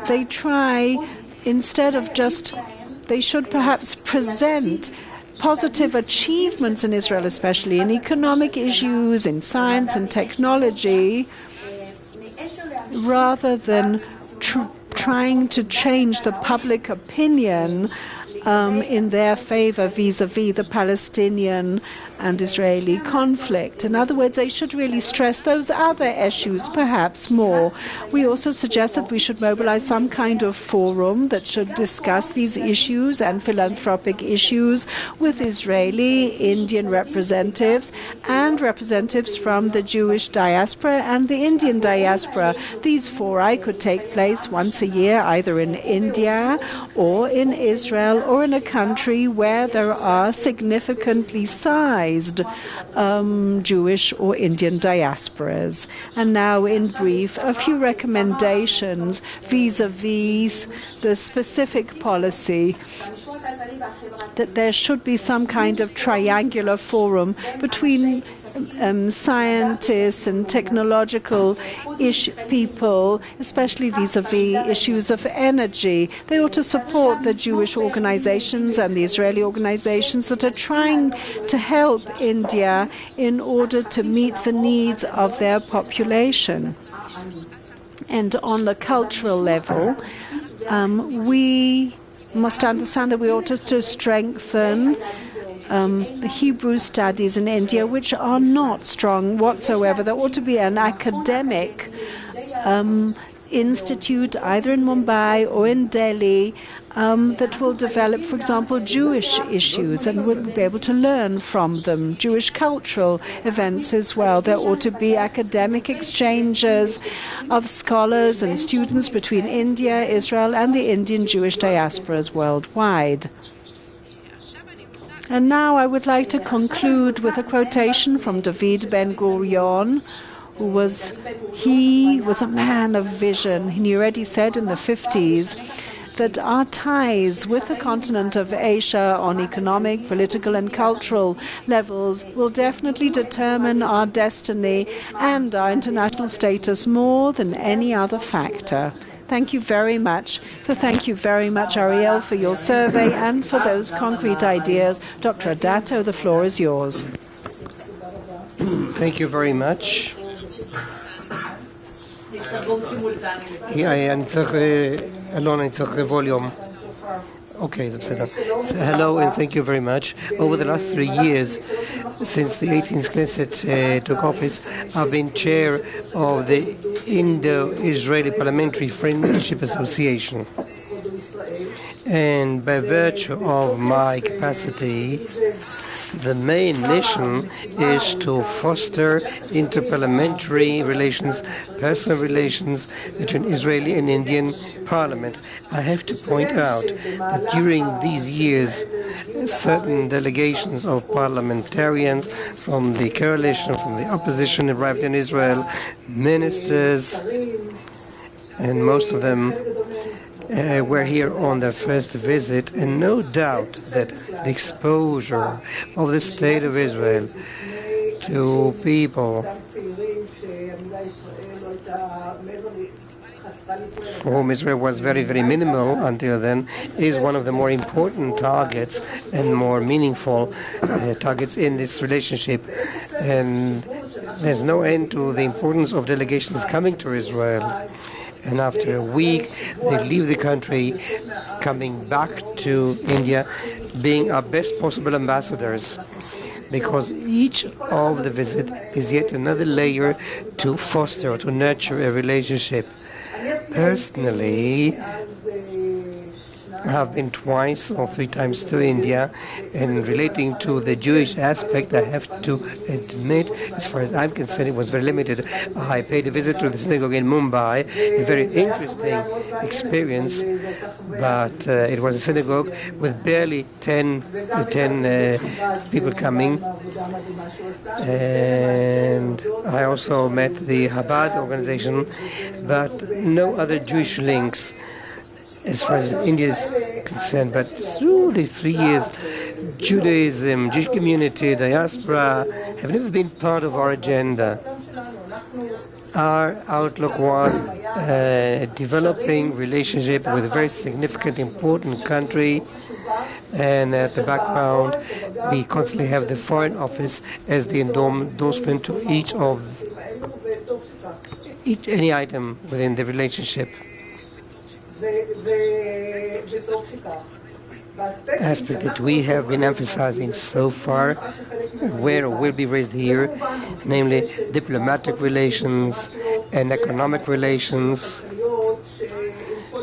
Speaker 4: they try, instead of just, they should perhaps present positive achievements in Israel, especially in economic issues, in science and technology, rather than trying to change the public opinion in their favor vis-à-vis the Palestinian and Israeli conflict. In other words, they should really stress those other issues perhaps more. We also suggest that we should mobilize some kind of forum that should discuss these issues and philanthropic issues with Israeli, Indian representatives and representatives from the Jewish diaspora and the Indian diaspora. These fora could take place once a year, either in India or in Israel or in a country where there are significantly sized Jewish or Indian diasporas. And now, in brief, a few recommendations vis-à-vis the specific policy, that there should be some kind of triangular forum between scientists and technological people, especially vis-à-vis issues of energy. They ought to support the Jewish organizations and the Israeli organizations that are trying to help India in order to meet the needs of their population. And on the cultural level, we must understand that we ought to strengthen the Hebrew studies in India, which are not strong whatsoever. There ought to be an academic institute, either in Mumbai or in Delhi, that will develop, for example, Jewish issues, and will be able to learn from them, Jewish cultural events as well. There ought to be academic exchanges of scholars and students between India, Israel, and the Indian Jewish diasporas worldwide. And now I would like to conclude with a quotation from David Ben-Gurion, he was a man of vision. He already said in the 50s that our ties with the continent of Asia on economic, political, and cultural levels will definitely determine our destiny and our international status more than any other factor. Thank you very much. So thank you very much, Ariel, for your survey and for those concrete ideas. Dr. Adato, the floor is yours.
Speaker 1: Thank you very much. Okay, hello and thank you very much. Over the last 3 years, since the 18th Knesset took office, I've been chair of the Indo-Israeli Parliamentary Friendship Association. And by virtue of my capacity, the main mission is to foster interparliamentary relations, personal relations between Israeli and Indian Parliament. I have to point out that during these years, certain delegations of parliamentarians from the coalition, from the opposition arrived in Israel, ministers, and most of them were here on their first visit, and no doubt that the exposure of the State of Israel to people for whom Israel was very, very minimal until then, is one of the more important targets and more meaningful targets in this relationship. And there's no end to the importance of delegations coming to Israel. And after a week, they leave the country, coming back to India, being our best possible ambassadors, because each of the visit is yet another layer to foster, to nurture a relationship. Personally, I have been twice or 3 times to India, and relating to the Jewish aspect, I have to admit, as far as I'm concerned, it was very limited. I paid a visit to the synagogue in Mumbai, a very interesting experience, but it was a synagogue with barely 10 people coming. And I also met the Chabad organization, but no other Jewish links as far as India is concerned. But through these 3 years, Judaism, Jewish community, diaspora have never been part of our agenda. Our outlook was a developing relationship with a very significant, important country, and at the background, we constantly have the Foreign Office as the endorsement to any item within the relationship. Aspect that we have been emphasizing so far, where will be raised here, namely diplomatic relations and economic relations,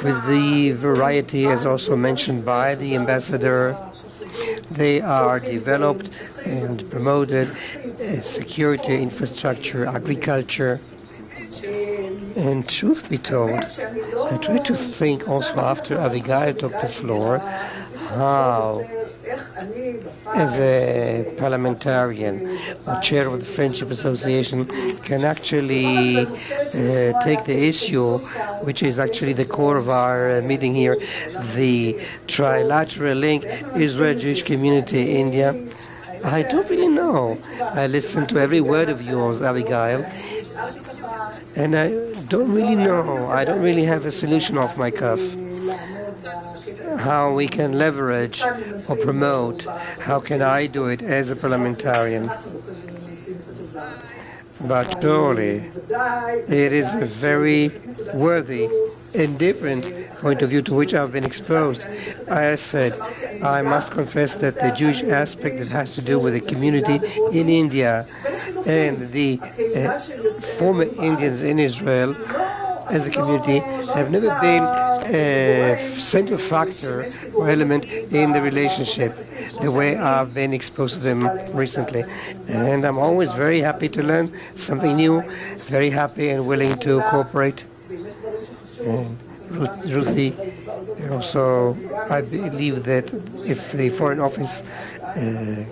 Speaker 1: with the variety, as also mentioned by the ambassador. They are developed and promoted security, infrastructure, agriculture. And truth be told, I try to think also after Abigail took the floor, how, as a parliamentarian or chair of the Friendship Association, can actually take the issue, which is actually the core of our meeting here, the trilateral link, Israel Jewish community, India. I don't really know. I listened to every word of yours, Abigail, and I don't really know. I don't really have a solution off my cuff. How we can leverage or promote, how can I do it as a parliamentarian? But surely it is a very worthy and different point of view to which I've been exposed. I said, I must confess that the Jewish aspect that has to do with the community in India and the former Indians in Israel as a community have never been a central factor or element in the relationship the way I've been exposed to them recently. And I'm always very happy to learn something new, very happy and willing to cooperate. And Ruthie, also, I believe that if the Foreign Office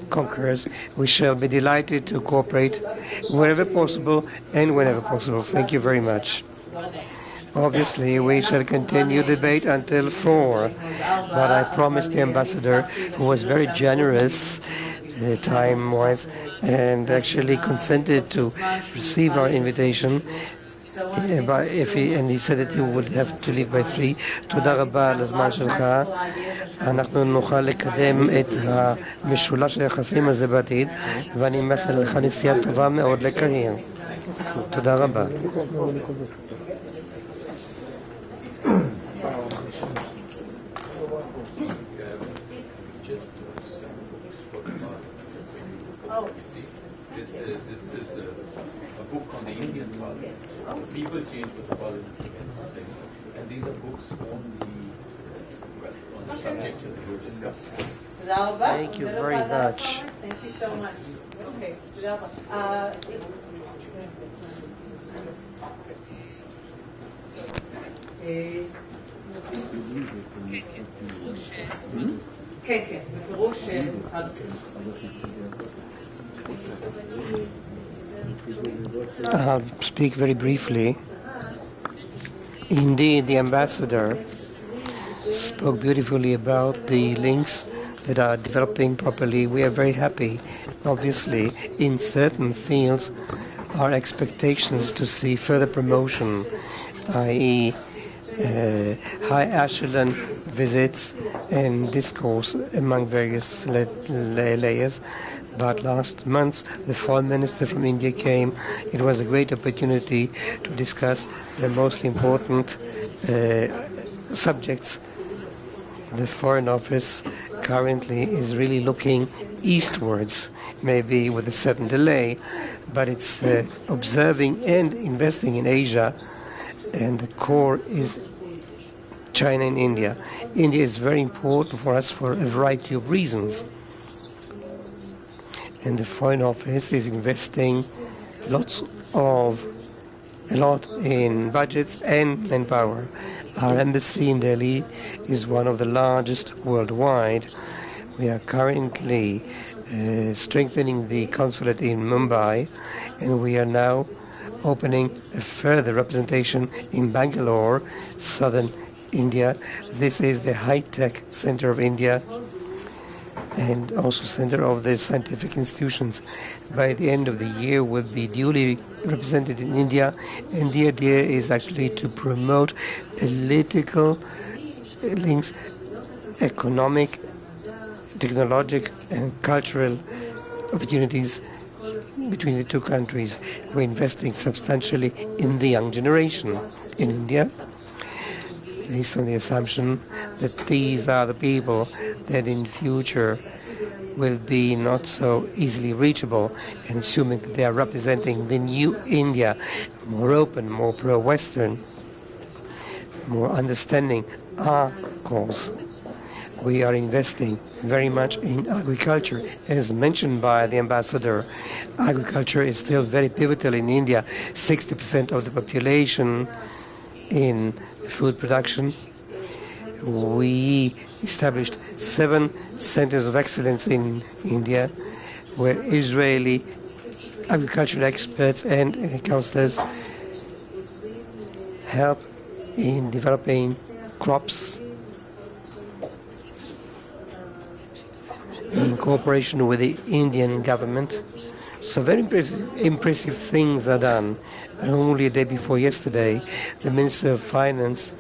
Speaker 1: concurs, we shall be delighted to cooperate wherever possible and whenever possible. Thank you very much. Obviously, we shall continue debate until 4, but I promised the ambassador, who was very generous time-wise and actually consented to receive our invitation, and he said that he would have to leave by 3. תודה רבה על הזמן שלך. אנחנו נוכל לקדם את המשולש היחסים הזה בעתיד, ואני מאחל לך נסיעה טובה מאוד לקהיר. תודה רבה.
Speaker 3: This is a book on the Indian Parliament. People change with the Parliament and these are books on the subject that we were discussing.
Speaker 1: Thank you very much.
Speaker 2: Thank you so much. Okay. כן, כן, בפירוש משרד
Speaker 1: I'll speak very briefly. Indeed, the ambassador spoke beautifully about the links that are developing properly. We are very happy. Obviously, in certain fields, our expectations to see further promotion, i.e., high echelon visits and discourse among various layers. But last month, the foreign minister from India came. It was a great opportunity to discuss the most important subjects. The Foreign Office currently is really looking eastwards, maybe with a certain delay, but it's observing and investing in Asia, and the core is China and India. India is very important for us for a variety of reasons. And the Foreign Office is investing a lot in budgets and manpower. Our embassy in Delhi is one of the largest worldwide. We are currently strengthening the consulate in Mumbai, and we are now opening a further representation in Bangalore, southern India. This is the high-tech center of India and also center of the scientific institutions. By the end of the year, we'll be duly represented in India, and the idea is actually to promote political links, economic, technological, and cultural opportunities between the two countries. We're investing substantially in the young generation in India, based on the assumption that these are the people that in future will be not so easily reachable, and assuming that they are representing the new India, more open, more pro-Western, more understanding our cause. We are investing very much in agriculture. As mentioned by the ambassador, agriculture is still very pivotal in India. 60% of the population in food production. We established 7 centers of excellence in India, where Israeli agricultural experts and counselors help in developing crops in cooperation with the Indian government. So very impressive things are done. Only a day before yesterday, the Minister of Finance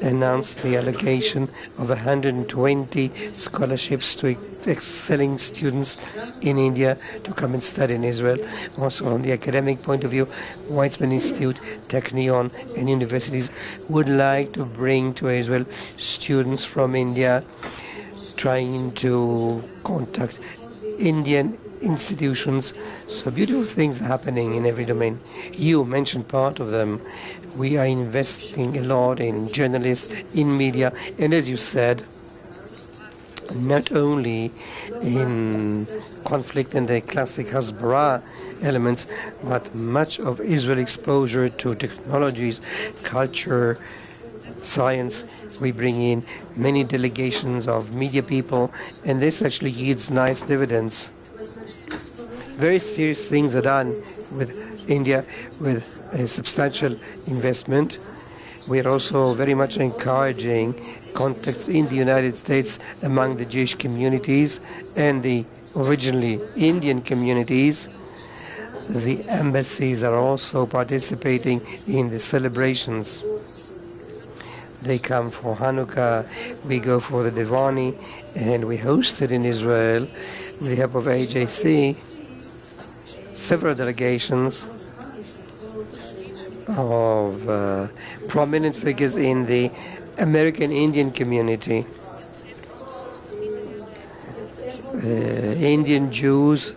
Speaker 1: announced the allocation of 120 scholarships to excelling students in India to come and study in Israel. Also, from the academic point of view, Weizmann Institute, Technion, and universities would like to bring to Israel students from India, trying to contact Indian institutions. So beautiful things happening in every domain. You mentioned part of them. We are investing a lot in journalists, in media, and as you said, not only in conflict and the classic Hasbara elements, but much of Israel exposure to technologies, culture, science. We bring in many delegations of media people, and this actually yields nice dividends. Very serious things are done with India, with a substantial investment. We are also very much encouraging contacts in the United States among the Jewish communities and the originally Indian communities. The embassies are also participating in the celebrations. They come for Hanukkah, we go for the Diwali, and we hosted in Israel, with the help of AJC, several delegations of prominent figures in the American Indian community, Indian Jews.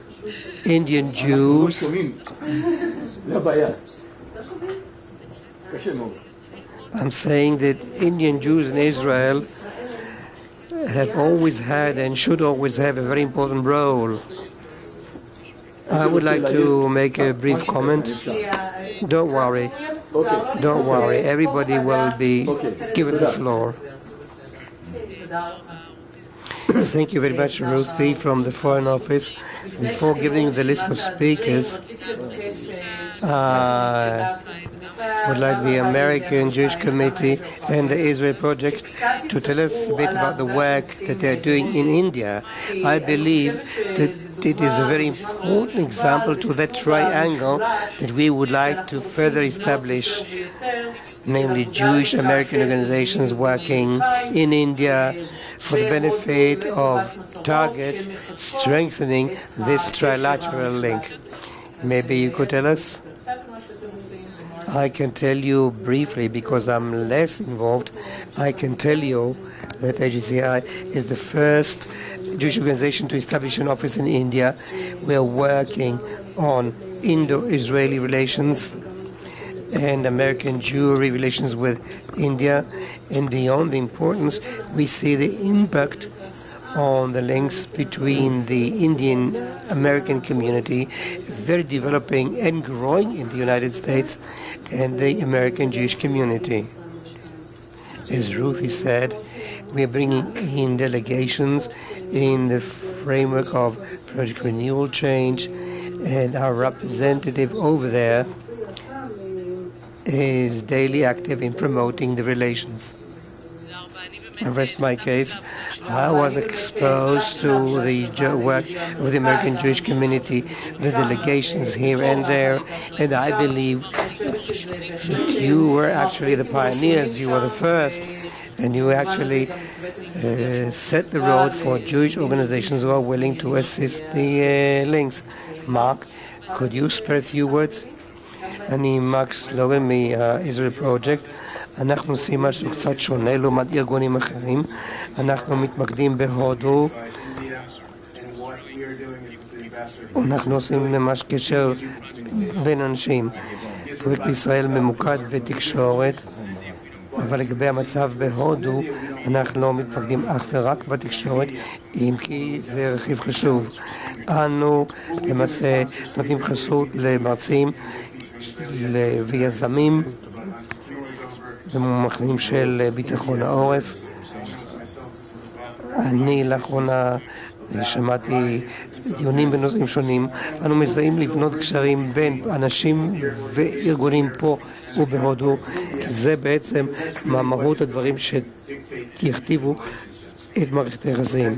Speaker 1: I'm saying that Indian Jews in Israel have always had and should always have a very important role. I would like to make a brief comment. Don't worry. Don't worry. Everybody will be given the floor. Thank you very much, Ruthie, from the Foreign Office. Before giving the list of speakers, I would like the American Jewish Committee and the Israel Project to tell us a bit about the work that they're doing in India. I believe that it is a very important example to that triangle that we would like to further establish, namely Jewish American organizations working in India for the benefit of targets, strengthening this trilateral link. Maybe you could tell us? I can tell you briefly, because I'm less involved, I can tell you that AJCI is the first Jewish organization to establish an office in India. We are working on Indo-Israeli relations and American Jewry relations with India. And beyond the importance, we see the impact on the links between the Indian American community, very developing and growing in the United States, and the American Jewish community. As Ruthie said, we are bringing in delegations in the framework of Project Renewal Change, and our representative over there is daily active in promoting the relations. I rest my case. I was exposed to the work of the American Jewish community, the delegations here and there, and I believe that you were actually the pioneers, you were the first, and you actually set the road for Jewish organizations who are willing to assist the links. Mark, could you spare a few words? אני מקס לוגן מישראל פרויקט. אנחנו עושים משהו קצת שונה לעומת ארגונים אחרים. אנחנו מתמקדים בהודו. אנחנו עושים ממש קשר בין אנשים. פרויקט ישראל ממוקד בתקשורת, אבל לגבי המצב בהודו אנחנו לא מתמקדים אך ורק בתקשורת, אם כי זה רכיב חשוב. אנו למעשה נותנים חסות למרצים ויזמים במומחים של ביטחון העורף. אני לאחרונה שמעתי דיונים בנושאים שונים. אנו מזהים לבנות קשרים בין אנשים וארגונים פה ובהודו, כי זה בעצם מהות הדברים שיכתיבו את מערכת היחסים.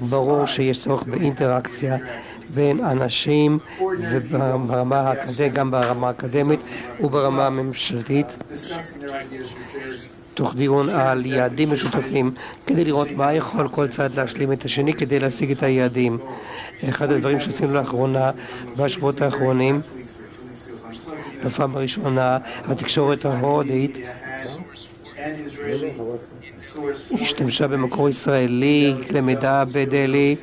Speaker 1: ברור שיש צורך באינטראקציה בין אנשים, וברמה האקדמית, גם ברמה האקדמית וברמה הממשלתית, תוך דיון על יעדים משותפים, כדי לראות מה יכול כל צד להשלים את השני כדי להשיג את היעדים. אחד הדברים שעשינו לאחרונה, בשבועות האחרונים, בפעם הראשונה, התקשורת ההודית השתמשה במקור ישראלי למידע בדלי.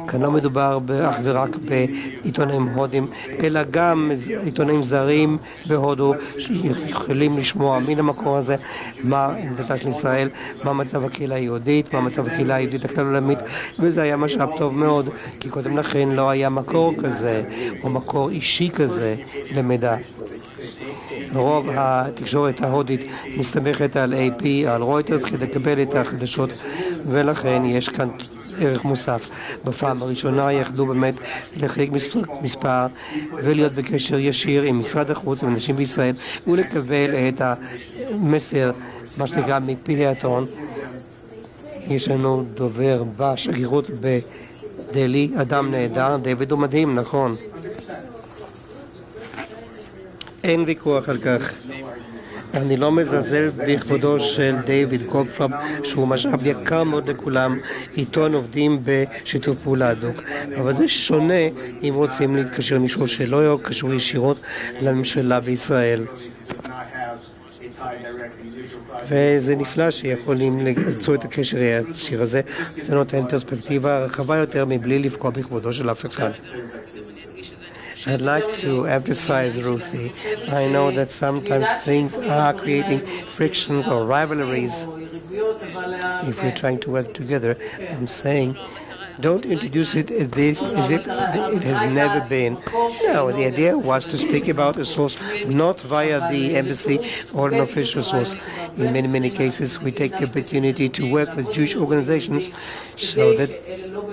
Speaker 1: כאן לא מדובר אך ורק בעיתונאים הודים, אלא גם עיתונאים זרים בהודו שיכולים לשמוע מן המקור הזה מה עמדתה של ישראל, מה מצב הקהילה היהודית, מה מצב הקהילה היהודית הכלל עולמית, וזה היה משאב טוב מאוד, כי קודם לכן לא היה מקור כזה או מקור אישי כזה למידע. רוב התקשורת ההודית מסתמכת על AP, על רויטרס, כדי לקבל את החדשות, ולכן יש כאן ערך מוסף. בפעם הראשונה יכלו באמת לחלק מספר ולהיות בקשר ישיר עם משרד החוץ ואנשים בישראל ולקבל את המסר, מה שנקרא מפי האתון. יש לנו דובר בשגרירות בדלי, אדם נהדר, דיוויד הוא מדהים, נכון? אין ויכוח על כך. אני לא מזלזל בכבודו של דיוויד קופפאב, שהוא משאב יקר מאוד לכולם, עיתון עובדים בשיתוף פעולה הדוק. אבל זה שונה אם רוצים להתקשר מישהו שלא קשור ישירות לממשלה בישראל. וזה נפלא שיכולים למצוא את הקשר הישיר הזה. זה נותן פרספקטיבה רחבה יותר מבלי לפגוע בכבודו של אף אחד. I'd like to emphasize, Ruthie, I know that sometimes things are creating frictions or rivalries if we're trying to work together. I'm saying, don't introduce it as if it has never been. No, the idea was to speak about a source not via the embassy or an official source. In many cases, we take the opportunity to work with Jewish organizations so that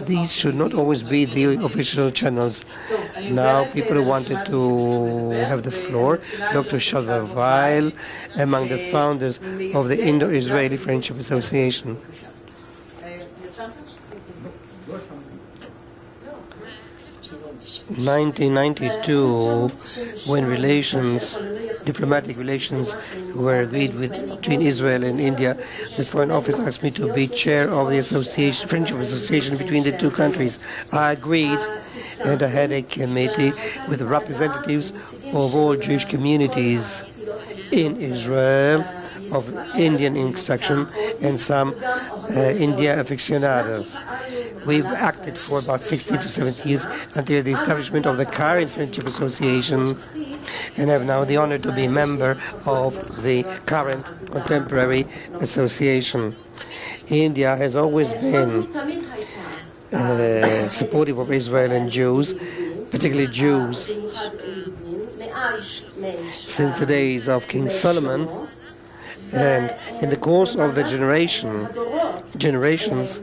Speaker 1: these should not always be the official channels. Now people who wanted to have the floor. Dr. Shalva Weil, among the founders of the Indo-Israeli Friendship Association. 1992, when diplomatic relations were agreed between Israel and India, the Foreign Office asked me to be chair of the Friendship Association between the two countries. I agreed, and I had a committee with representatives of all Jewish communities in Israel, of Indian extraction, and some India aficionados. We've acted for about 60 to 70 years until the establishment of the current Friendship Association, and have now the honor to be a member of the current contemporary association. India has always been supportive of Israel and Jews, particularly Jews. Since the days of King Solomon, and in the course of the generations,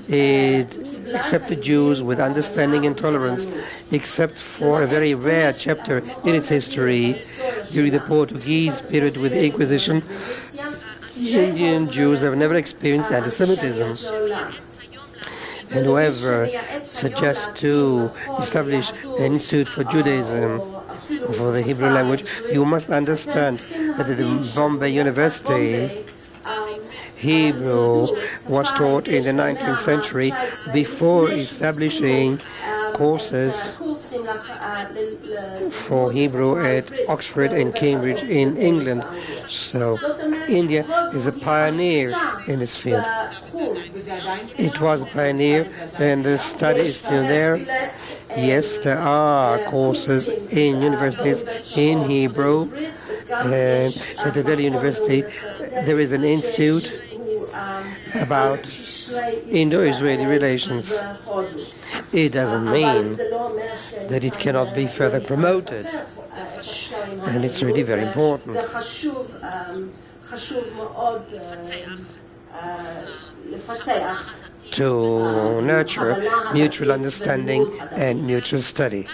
Speaker 1: it accepted Jews with understanding and tolerance, except for a very rare chapter in its history during the Portuguese period with the Inquisition. Indian Jews have never experienced anti-Semitism. And whoever suggests to establish an institute for Judaism, for the Hebrew language, you must understand that at the Bombay University, Hebrew was taught in the 19th century before establishing courses for Hebrew at Oxford and Cambridge in England. So India is a pioneer in this field. It was a pioneer, and the study is still there. Yes, there are courses in universities in Hebrew, and at the Delhi University there is an institute about Indo-Israeli relations. It doesn't mean that it cannot be further promoted, and it's really very important to nurture mutual understanding and mutual study.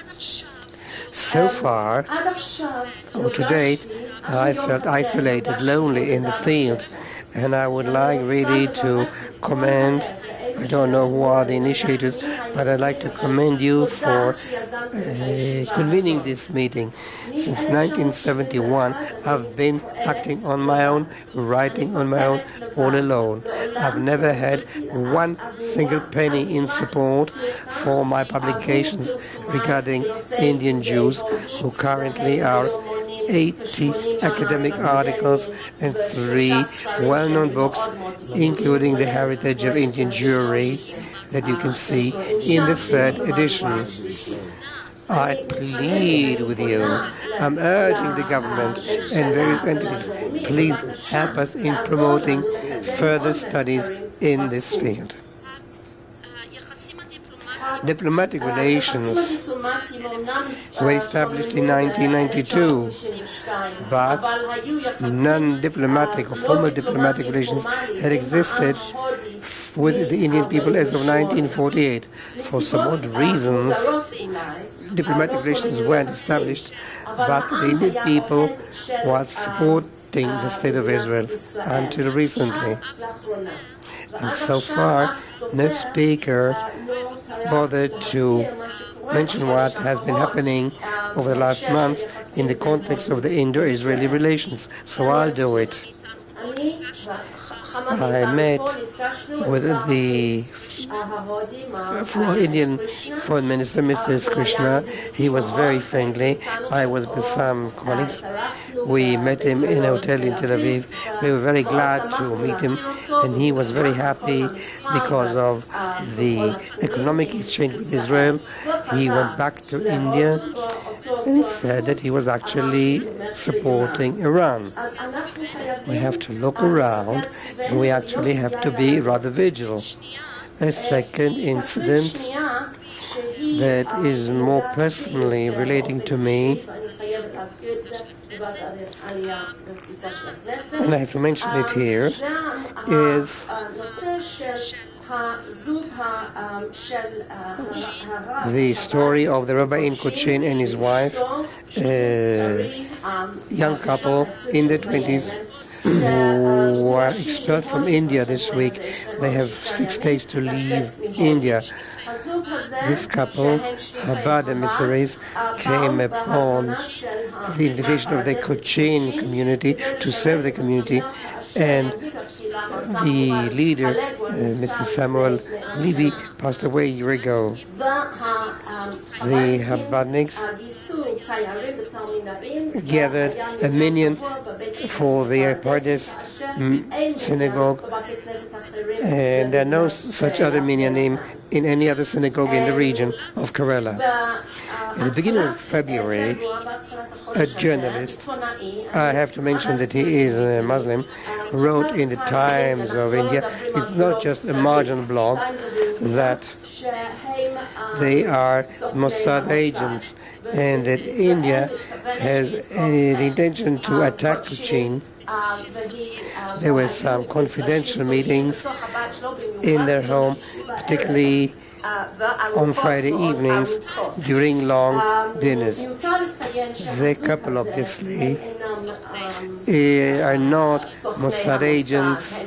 Speaker 1: So far, or to date, I felt isolated, lonely in the field, and I would like really to commend, I don't know who are the initiators, but I'd like to commend you for convening this meeting. Since 1971, I've been acting on my own, writing on my own, all alone. I've never had one single penny in support for my publications regarding Indian Jews, who currently are 80 academic articles and 3 well-known books, including The Heritage of Indian Jewry, that you can see in the 3rd edition. I plead with you, I'm urging the government and various entities, please help us in promoting further studies in this field. Diplomatic relations were established in 1992, but non-diplomatic or formal diplomatic relations had existed with the Indian people as of 1948. For some odd reasons, diplomatic relations weren't established, but the Indian people was supporting the State of Israel until recently. And so far, no speaker bothered to mention what has been happening over the last months in the context of the Indo-Israeli relations, so I'll do it. I met with the Indian Foreign Minister, Mr. Krishna. He was very friendly. I was with some colleagues. We met him in a hotel in Tel Aviv. We were very glad to meet him, and he was very happy because of the economic exchange with Israel. He went back to India and said that he was actually supporting Iran. We have to look around, and we actually have to be rather vigilant. A second incident that is more personally relating to me, and I have to mention it here, is the story of the rabbi in Cochin and his wife, a young couple in their 20s who were expelled from India this week. They have 6 days to leave India. This couple, Chabad emissaries, came upon the invitation of the Cochin community to serve the community, and the leader, Mr. Samuel Levy, passed away a year ago. The Chabadniks gathered a minyan for the Pardes synagogue, and there are no such other minyanim in any other synagogue in the region of Kerala. At the beginning of February, a journalist, I have to mention that he is a Muslim, wrote in the Times of India, it's not just a marginal blog, that they are Mossad agents and that India has the intention to attack Cochin. There were some confidential meetings in their home, particularly on Friday evenings during long dinners. The couple obviously are not Mossad agents.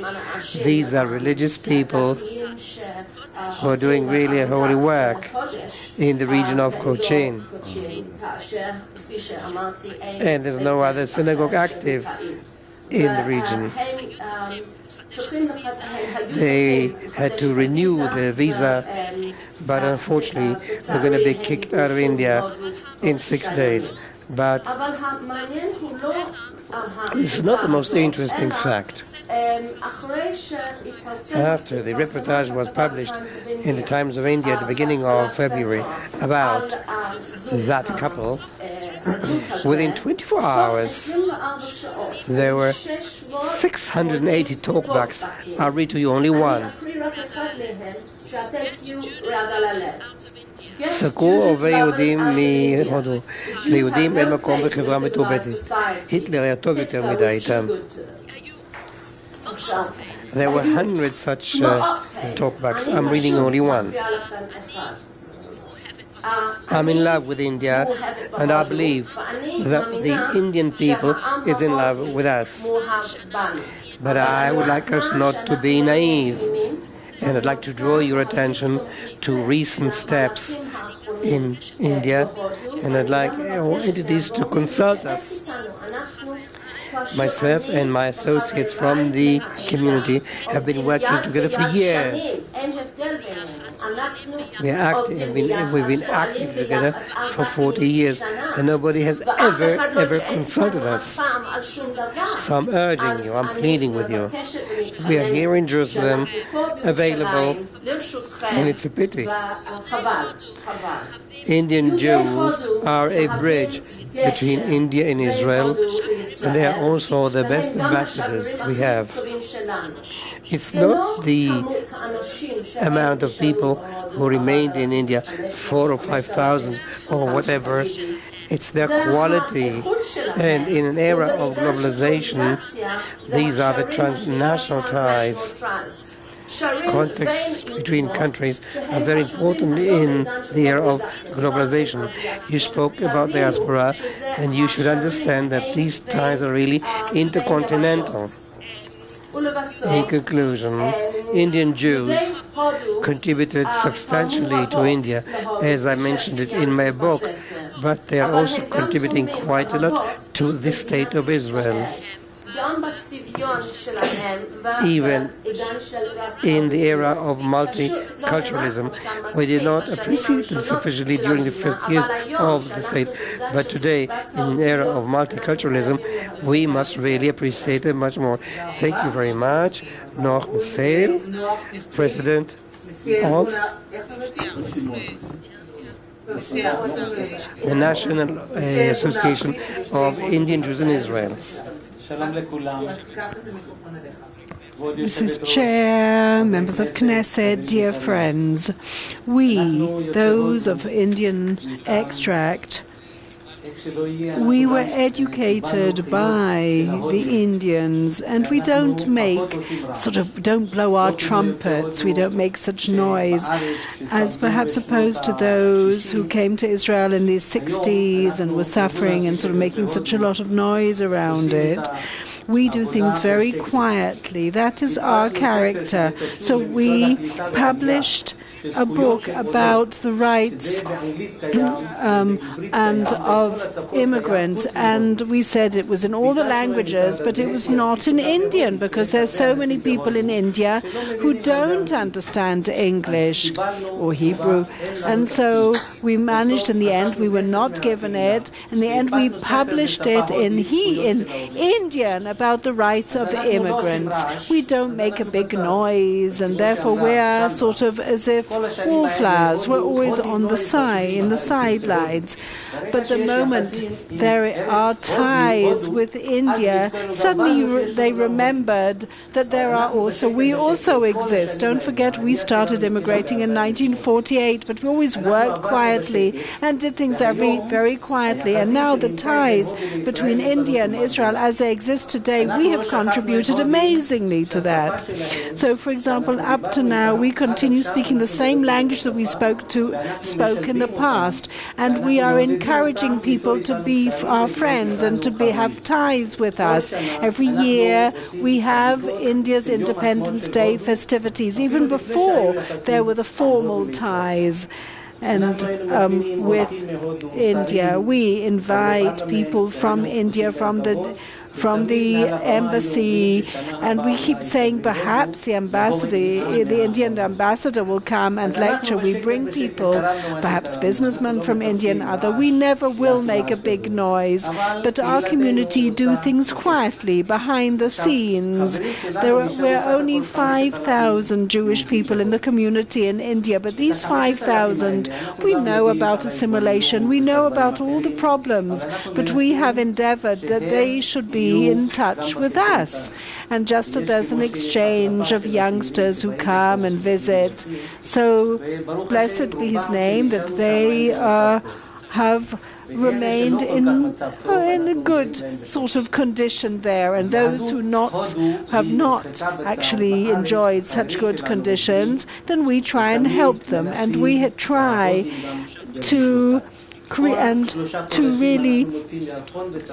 Speaker 1: These are religious people who are doing really a holy work in the region of Cochin. And there's no other synagogue active in the region. They had to renew the visa, but unfortunately they're going to be kicked out of India in 6 days. But this is not the most interesting fact. After the reportage was published in the Times of India at the beginning of February about that couple, within 24 hours there were 680 talkbacks. I'll read to you only one. סקרו אוהבי יהודים מהודו ליהודים אין מקום בחברה מתורבתת. היטלר היה טוב יותר מדי איתם. There were hundreds such talkbacks. I'm reading only one. I'm in love with India, and I believe that the Indian people is in love with us. But I would like us not to be naive. And I'd like to draw your attention to recent steps in India, and I'd like all entities to consult us. Myself and my associates from the community have been working together for years. We've been acting together for 40 years, and nobody has ever consulted us. So I'm urging you, I'm pleading with you. We are here in Jerusalem, available, and it's a pity. Indian Jews are a bridge between India and Israel, and they are also the best ambassadors we have. It's not the amount of people who remained in India, 4,000 or 5,000 or whatever. It's their quality. And in an era of globalization, these are the transnational ties. Contacts between countries are very important in the era of globalization. You spoke about diaspora, and you should understand that these ties are really intercontinental. In conclusion, Indian Jews contributed substantially to India, as I mentioned it in my book, but they are also contributing quite a lot to the state of Israel. Even in the era of multiculturalism, we did not appreciate them sufficiently during the first years of the state. But today, in an era of multiculturalism, we must really appreciate them much more. Thank you very much. Noach Meseil, President of the National Association of Indian Jews in Israel.
Speaker 4: Mrs. Chair, members of Knesset, dear friends, we, those of Indian extract, We were educated by the Indians, and we don't don't blow our trumpets, we don't make such noise as perhaps opposed to those who came to Israel in the 60s and were suffering and sort of making such a lot of noise around it. We do things very quietly. That is our character. So we published a book about the rights and of immigrants, and we said it was in all the languages, but it was not in Indian, because there's so many people in India who don't understand English or Hebrew. And so we managed in the end, we were not given it. In the end, we published it in Indian about the rights of immigrants. We don't make a big noise, and therefore we're sort of as if wallflowers. We're always on the in the sidelines. But the moment there are ties with India, suddenly they remembered that we also exist. Don't forget, we started immigrating in 1948, but we always worked quietly and did things very quietly. And now the ties between India and Israel, as they exist today, we have contributed amazingly to that. So, for example, up to now, we continue speaking the same language that we spoke in the past, and we are encouraging people to be our friends and to have ties with us. Every year we have India's Independence Day festivities, even before there were the formal ties. And with India, we invite people from India, from the embassy, and we keep saying perhaps the Indian ambassador will come and lecture. We bring people, perhaps businessmen from India and other. We never will make a big noise, but our community do things quietly, behind the scenes. We're only 5,000 Jewish people in the community in India, but these 5,000, we know about assimilation, we know about all the problems, but we have endeavored that they should be in touch with us. And just as there's an exchange of youngsters who come and visit, so blessed be his name that they have remained in a good sort of condition there, and those who have not actually enjoyed such good conditions, then we try and help them, and we try to really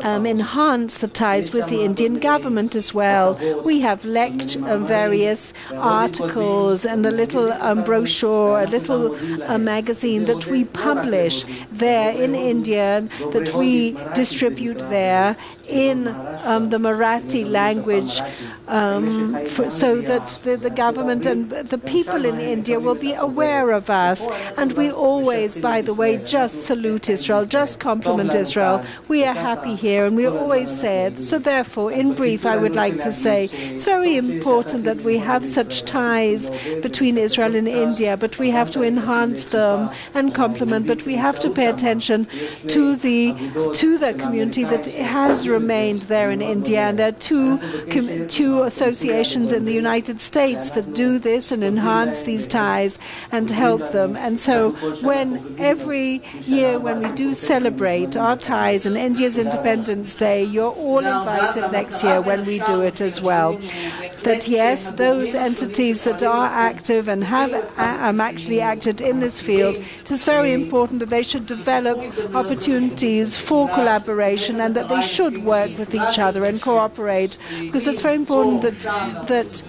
Speaker 4: enhance the ties with the Indian government as well. We have various articles and a little brochure, a little magazine that we publish there in India, that we distribute there in the Marathi language, so that the government and the people in India will be aware of us. And we always, by the way, just salute Israel, just compliment Israel. We are happy here, and we always say it. So therefore, in brief, I would like to say it's very important that we have such ties between Israel and India, but we have to enhance them and compliment, but we have to pay attention to the community that has remained there in India. And there are two associations in the United States that do this and enhance these ties and help them. And so every year when we do celebrate our ties and India's Independence Day, you're all invited next year when we do it as well. That yes, those entities that are active and have actually acted in this field, it is very important that they should develop opportunities for collaboration and that they should work with each other and cooperate, because it's very important that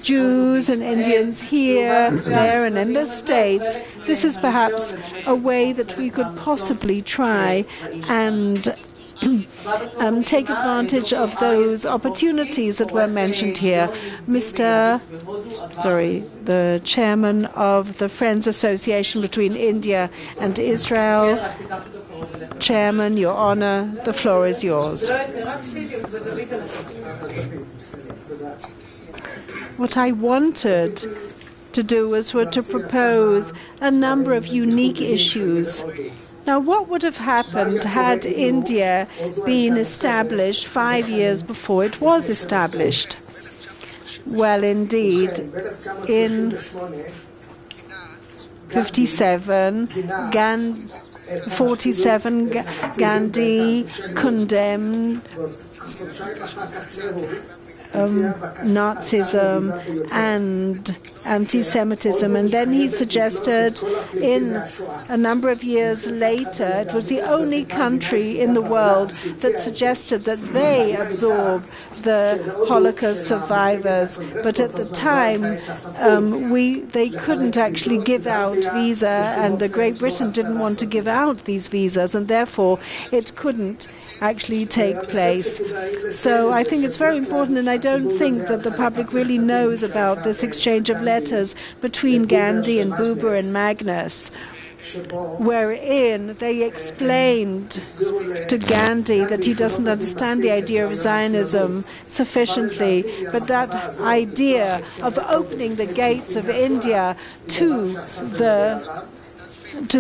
Speaker 4: Jews and Indians here, there, and in the States, this is perhaps a way that we could possibly try and take advantage of those opportunities that were mentioned here. The chairman of the Friends Association between India and Israel. Chairman, Your Honor, the floor is yours. What I wanted to do was to propose a number of unique issues. Now, what would have happened had India been established 5 years before it was established? Well, indeed, in 1957, 47, Gandhi condemned Nazism and anti-Semitism, and then he suggested in a number of years later, it was the only country in the world that suggested that they absorb the Holocaust survivors, but at the time they couldn't actually give out visa, and the Great Britain didn't want to give out these visas, and therefore it couldn't actually take place. So I think it's very important, and I don't think that the public really knows about this exchange of letters between Gandhi and Buber and Magnus, wherein they explained to Gandhi that he doesn't understand the idea of Zionism sufficiently, but that idea of opening the gates of India to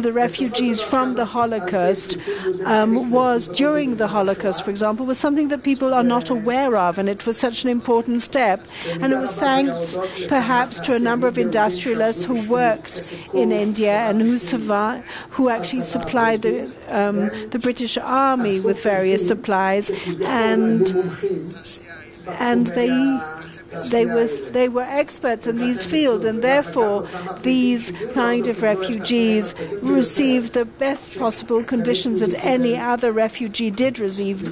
Speaker 4: the refugees from the Holocaust was, during the Holocaust, for example, was something that people are not aware of, and it was such an important step. And it was thanks, perhaps, to a number of industrialists who worked in India and who actually supplied the British Army with various supplies, and they were experts in these fields, and therefore these kind of refugees received the best possible conditions that any other refugee did receive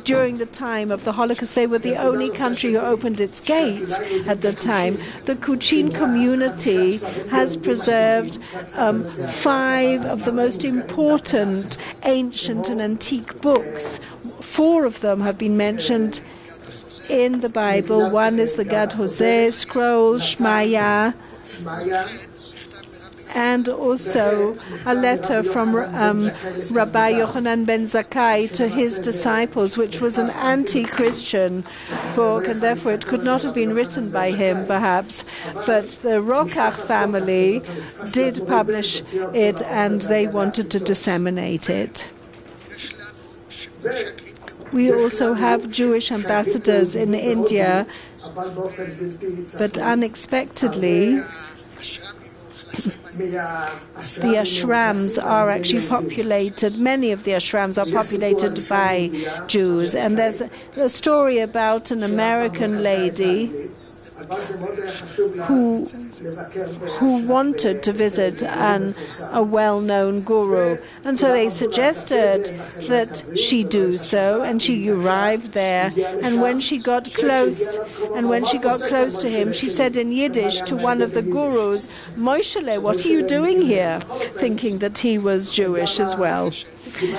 Speaker 4: during the time of the Holocaust. They were the only country who opened its gates at the time. The Kuchin community has preserved 5 of the most important ancient and antique books. 4 of them have been mentioned in the Bible. One is the Gad Hosea scroll, Shmaya, and also a letter from Rabbi Yochanan ben Zakkai to his disciples, which was an anti-Christian book, and therefore it could not have been written by him, perhaps. But the Rokach family did publish it, and they wanted to disseminate it. We also have Jewish ambassadors in India, but unexpectedly, the ashrams are actually populated, many of the ashrams are populated by Jews. And there's a story about an American lady who wanted to visit a well-known guru, and so they suggested that she do so, and she arrived there, and when she got close to him, she said in Yiddish to one of the gurus, "Moishele, what are you doing here?" thinking that he was Jewish as well.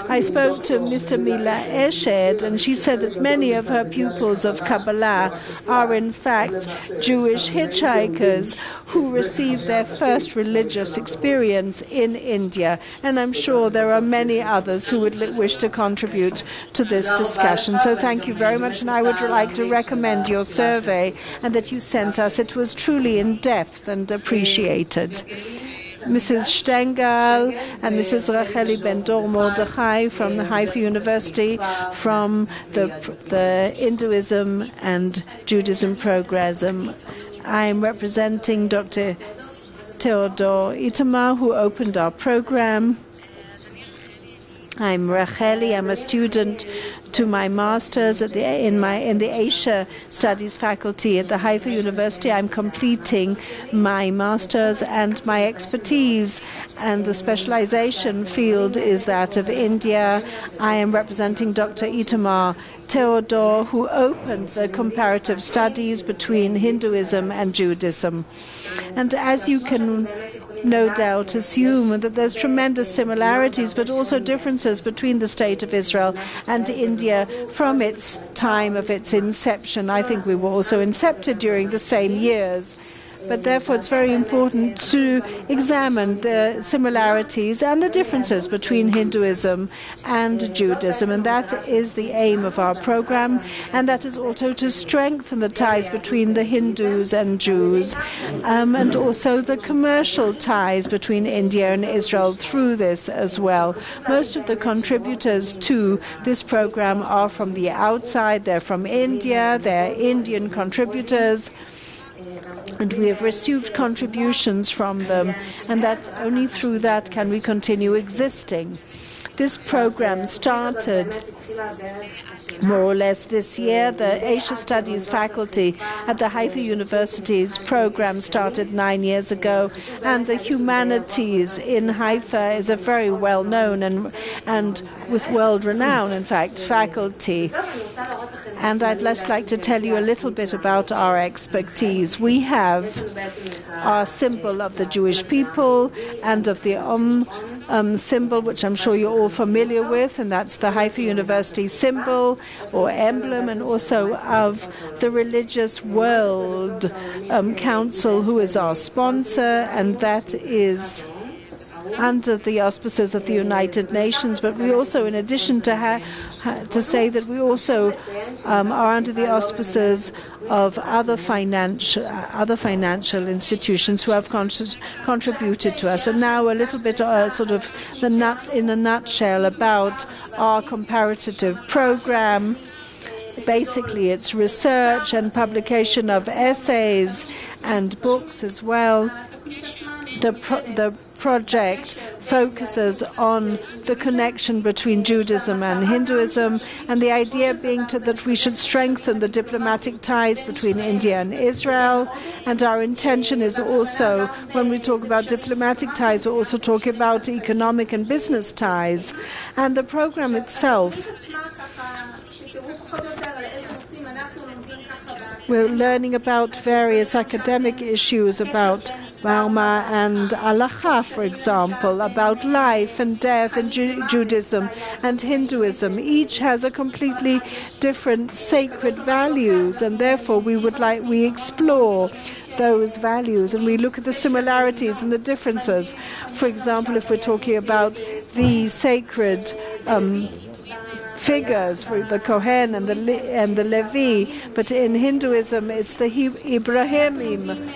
Speaker 4: I spoke to Mr. Mila Eshed, and she said that many of her pupils of Kabbalah are in fact Jewish hitchhikers who received their first religious experience in India. And I'm sure there are many others who would wish to contribute to this discussion. So thank you very much, and I would like to recommend your survey and that you sent us. It was truly in-depth and appreciated. Mrs. Stengel and Mrs. Racheli Ben-Dor Mordechai from the Haifa University, from the Hinduism and Judaism program. I'm representing Dr. Theodor Itamar, who opened our program. I'm Racheli. I'm a student to my master's in the Asia Studies faculty at the Haifa University. I'm completing my master's, and my expertise and the specialization field is that of India. I am representing Dr. Itamar Theodor, who opened the comparative studies between Hinduism and Judaism. And as you can no doubt assume that there's tremendous similarities but also differences between the State of Israel and India from its time of its inception. I think we were also incepted during the same years. But therefore it's very important to examine the similarities and the differences between Hinduism and Judaism, and that is the aim of our program, and that is also to strengthen the ties between the Hindus and Jews, and also the commercial ties between India and Israel through this as well. Most of the contributors to this program are from the outside. They're from India, they're Indian contributors. And we have received contributions from them, and that only through that can we continue existing. This program started more or less this year. The Asia Studies faculty at the Haifa University's program started 9 years ago, and the humanities in Haifa is a very well-known and with world renown, in fact, faculty. And I'd just like to tell you a little bit about our expertise. We have our symbol of the Jewish people and of the symbol, which I'm sure you're all familiar with, and that's the Haifa University symbol or emblem, and also of the Religious World Council, who is our sponsor, and that is under the auspices of the United Nations. But we also, in addition to say that we also are under the auspices of other financial institutions who have contributed to us. And now a little bit sort of in a nutshell about our comparative program. Basically, it's research and publication of essays and books as well. The project focuses on the connection between Judaism and Hinduism, and the idea being that we should strengthen the diplomatic ties between India and Israel. And our intention is also, when we talk about diplomatic ties, we're also talking about economic and business ties. And the program itself, we're learning about various academic issues about Marma and Halacha, for example, about life and death in Judaism and Hinduism. Each has a completely different sacred values, and therefore we explore those values and we look at the similarities and the differences. For example, if we're talking about the sacred figures for the Kohen and the Levi, but in Hinduism it's the Ibrahimim,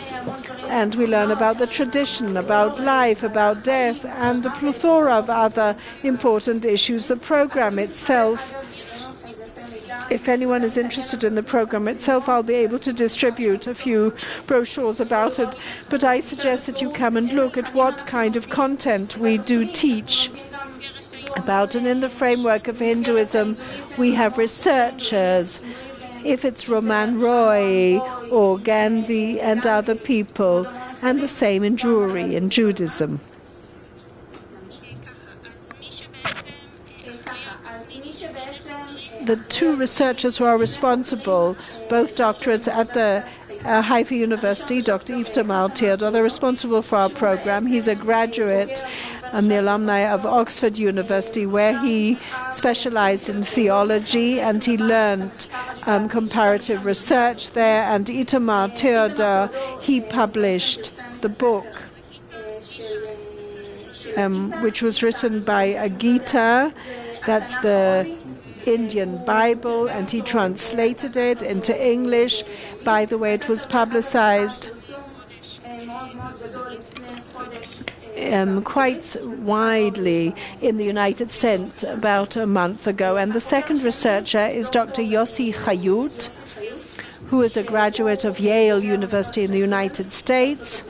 Speaker 4: and we learn about the tradition, about life, about death, and a plethora of other important issues. The program itself, if anyone is interested in the program itself, I'll be able to distribute a few brochures about it, but I suggest that you come and look at what kind of content we do teach about. And in the framework of Hinduism, we have researchers, if it's Roman Roy or Ganvi and other people, and the same in Jewry in Judaism. The two researchers who are responsible, both doctorates at the Haifa University, Dr. Itamar Teodor, they're responsible for our program. He's a graduate and the alumni of Oxford University, where he specialized in theology, and he learned comparative research there. And Itamar Teodor, he published the book, which was written by Agita, that's the Indian Bible, and he translated it into English. By the way, it was publicized quite widely in the United States about a month ago. And the second researcher is Dr. Yossi Hyatt, who is a graduate of Yale University in the United States.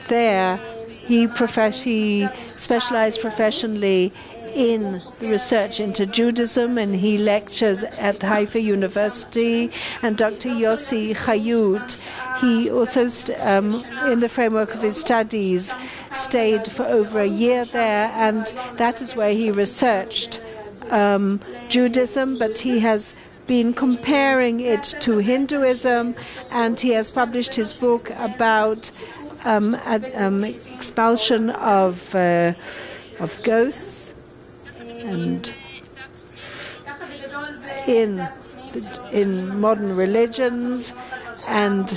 Speaker 4: There, he specialized professionally in the research into Judaism, and he lectures at Haifa University. And Dr. Yossi Hyatt, he also, in the framework of his studies, stayed for over a year there, and that is where he researched Judaism, but he has been comparing it to Hinduism, and he has published his book about expulsion of ghosts and in modern religions. And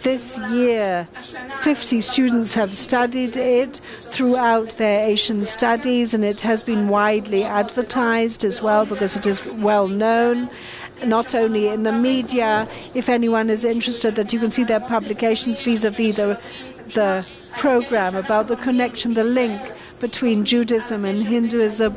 Speaker 4: this year 50 students have studied it throughout their Asian studies, and it has been widely advertised as well because it is well known, not only in the media. If anyone is interested, that you can see their publications vis-a-vis the program about the connection, the link between Judaism and Hinduism.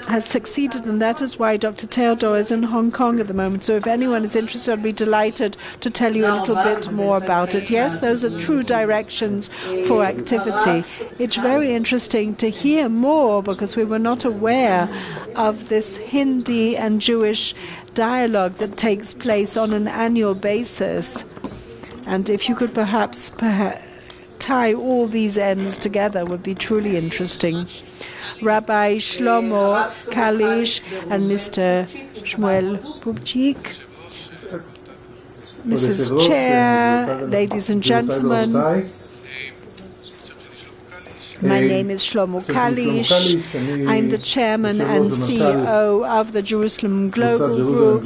Speaker 4: has succeeded, and that is why Dr. Theodore is in Hong Kong at the moment. So if anyone is interested, I'd be delighted to tell you a little bit more about it. Yes, those are true directions for activity. It's very interesting to hear more, because we were not aware of this Hindi and Jewish dialogue that takes place on an annual basis. And if you could perhaps tie all these ends together, would be truly interesting. Rabbi Shlomo Kalish and Mr. Shmuel Pubchik. Mrs. Chair, ladies and gentlemen, my name is Shlomo Kalish. I'm the chairman and CEO of the Jerusalem Global Group,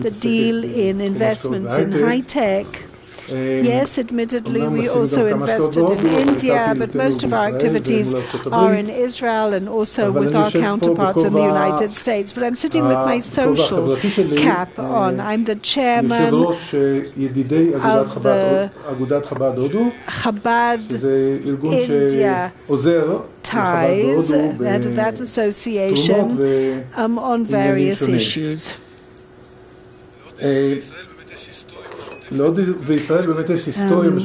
Speaker 4: the deal in investments in high-tech. Yes, admittedly, we also invested in India, but most of our activities are in Israel and also with our counterparts in the United States. But I'm sitting with my social cap on. I'm the chairman of the Chabad India ties, that association, on various issues.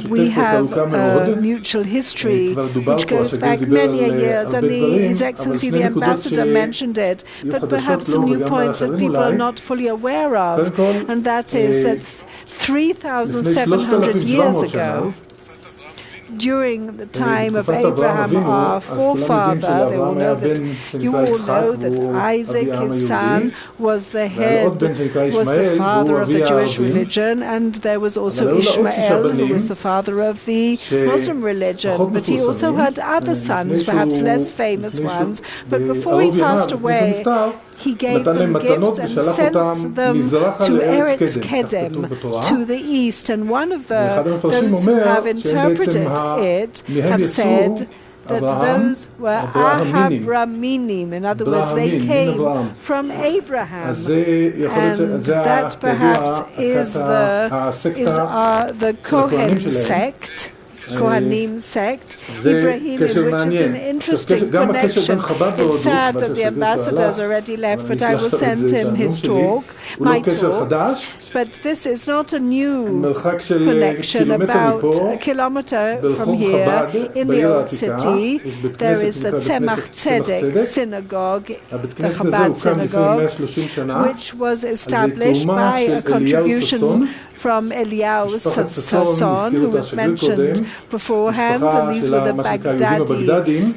Speaker 4: We have a mutual history which goes back many years, and His Excellency the Ambassador mentioned it, but perhaps some new points that people are not fully aware of, and that is that 3,700 years ago, during the time of Abraham, our forefather, you all know that Isaac, his son, was the head, was the father of the Jewish religion, and there was also Ishmael, who was the father of the Muslim religion. But he also had other sons, perhaps less famous ones. But before he passed away, he gave them gifts and sent them to Eretz Kedem, to the east. And one of those who have interpreted it have said that those were Ahabraminim. In other words, they came from Abraham. And that perhaps is the Kogan Sect, Kohanim sect, Ibrahim, which is an interesting connection. It's sad that the ambassador has already left, but I will send him his talk, my talk. But this is not a new connection. About a kilometer from here, in the old city, there is the Tzemach Tzedek synagogue, the Chabad synagogue, which was established by a contribution from Eliyahu Sasson, who was mentioned beforehand, and these were the Baghdadi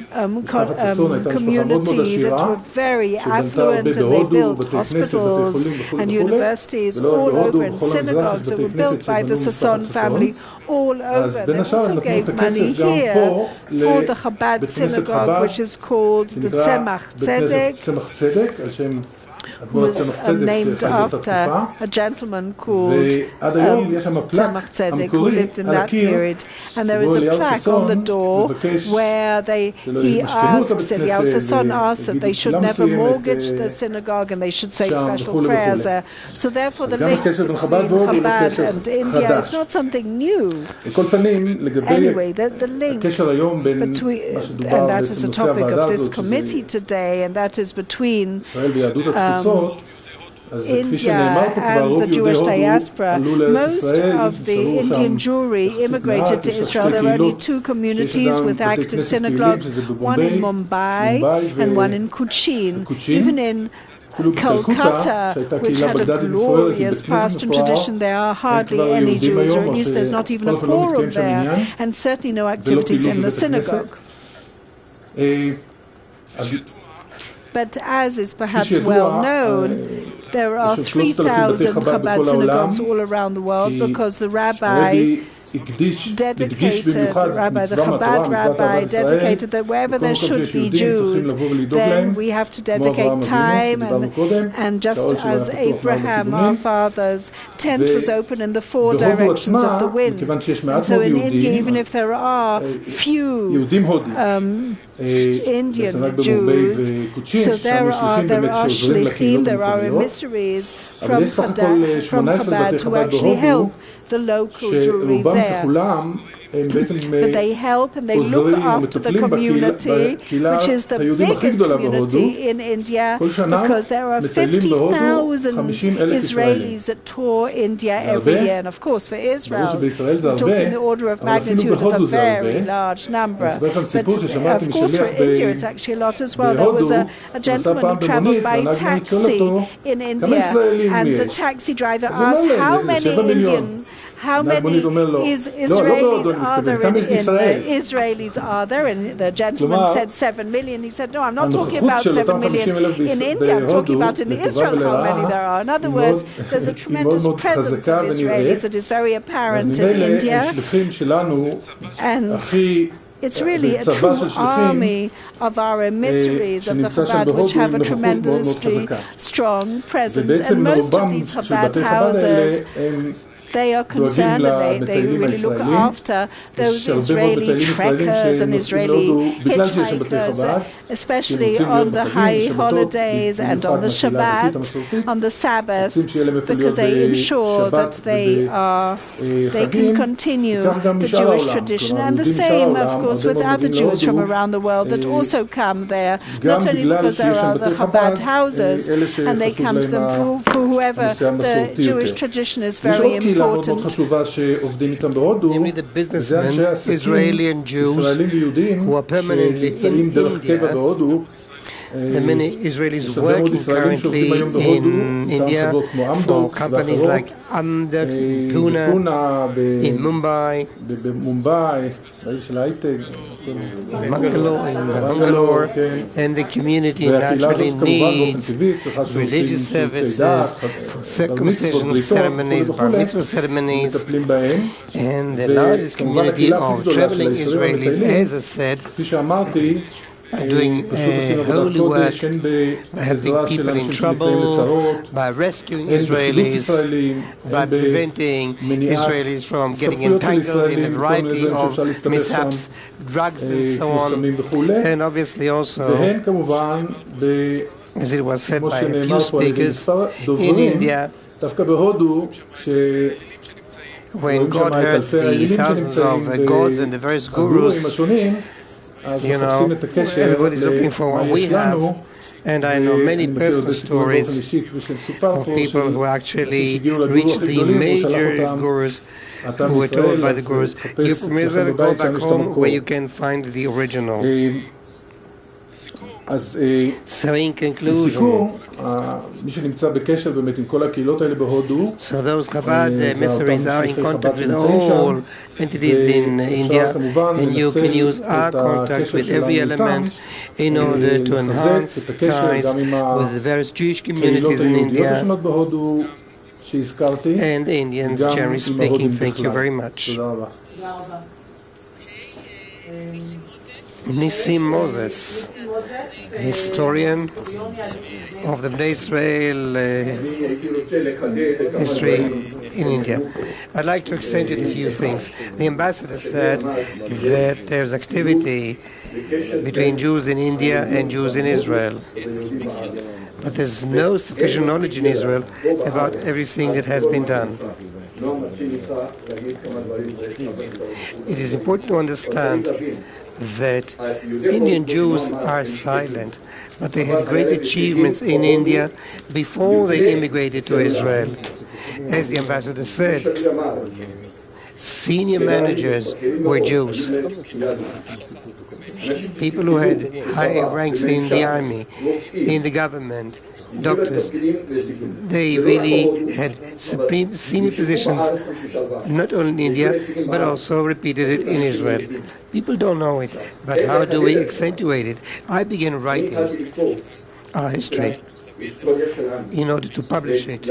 Speaker 4: community that were very affluent, and they built hospitals and universities all over, and synagogues that were built by the Sasson family all over. They also gave money here for the Chabad synagogue, which is called the Tzemach Tzedek, was named after a gentleman called Tzemach Tzedek, who lived in that period. And there is a plaque on the door where he asks, Eliyahu Sasson asks that they should never mortgage the synagogue and they should say special prayers there. So therefore the link between Chabad and India is not something new. Anyway, the link between, and that is the topic of this committee today, and that is between India and the Jewish diaspora. Most of the Indian Jewry immigrated to Israel. There are only two communities with active synagogues, one in Mumbai and one in Cochin. Even in Calcutta, which had a glorious past and tradition, there are hardly any Jews, or at least there's not even a quorum there, and certainly no activities in the synagogue. But as is perhaps well known, there are 3,000 Chabad synagogues all around the world, because the rabbi dedicated, the Chabad rabbi dedicated that wherever there should be Jews, then we have to dedicate time, and just as Abraham, our father's tent was open in the four directions of the wind. And so in India, even if there are few Indian Jews, so there are shlichim, there are emissaries from Chabad who actually help the local Jewry there. but they help and they look after the community, which is the biggest community in India, because there are 50,000 Israelis that tour India every year. And of course, for Israel, we're talking the order of magnitude of a very large number. But of course, for India, it's actually a lot as well. There was a gentleman who traveled by taxi in India, and the taxi driver asked how many Israelis are there Israelis are there? And the gentleman said 7 million. He said, no, I'm not talking about 7 million in India. I'm talking about in Israel how many there are. In other words, there's a tremendous presence of Israelis that is very apparent in India. And it's really a true army of our emissaries of the Chabad, which have a tremendously strong presence. And most of these Chabad houses, they are concerned and they really look after those Israeli trekkers and Israeli hitchhikers, especially on the high holidays and on the Shabbat, on the Sabbath, because they ensure that they can continue the Jewish tradition. And the same, of course, with other Jews from around the world that also come there, not only because there are the Chabad houses, and they come to them for whoever the Jewish tradition is very important.
Speaker 1: Namely the businessmen, Israeli and Jews, who are permanently in India. There are many Israelis working currently in India for companies like Amdex in Pune, in Mumbai, in Bangalore, and the community naturally needs religious services for circumcision ceremonies, bar mitzvah ceremonies, and the largest community of traveling Israelis, as I said, are doing holy work by helping people in trouble, by rescuing Israelis, by preventing Israelis from getting entangled in a variety of mishaps, drugs and so on. And obviously also, as it was said by a few speakers, in India, when God heard the thousands of gods and the various gurus, everybody's looking for what we have. And I know many personal stories of people who actually reached the major gurus, who were told by the gurus, you promise to go back home where you can find the original. So in conclusion, so those Chabad emissaries are in contact with all entities in India, and you can use our contact with every element in order to enhance ties with the various Jewish communities in India and the Indians, generally speaking. Thank you very much. Nissim Moses, historian of the Bnei Israel history in India. I'd like to accentuate a few things. The ambassador said that there's activity between Jews in India and Jews in Israel, but there's no sufficient knowledge in Israel about everything that has been done. It is important to understand that Indian Jews are silent, but they had great achievements in India before they immigrated to Israel. As the ambassador said, senior managers were Jews. People who had high ranks in the army, in the government, doctors, they really had supreme senior positions, not only in India, but also repeated it in Israel. People don't know it, but how do we accentuate it? I began writing our history in order to publish it.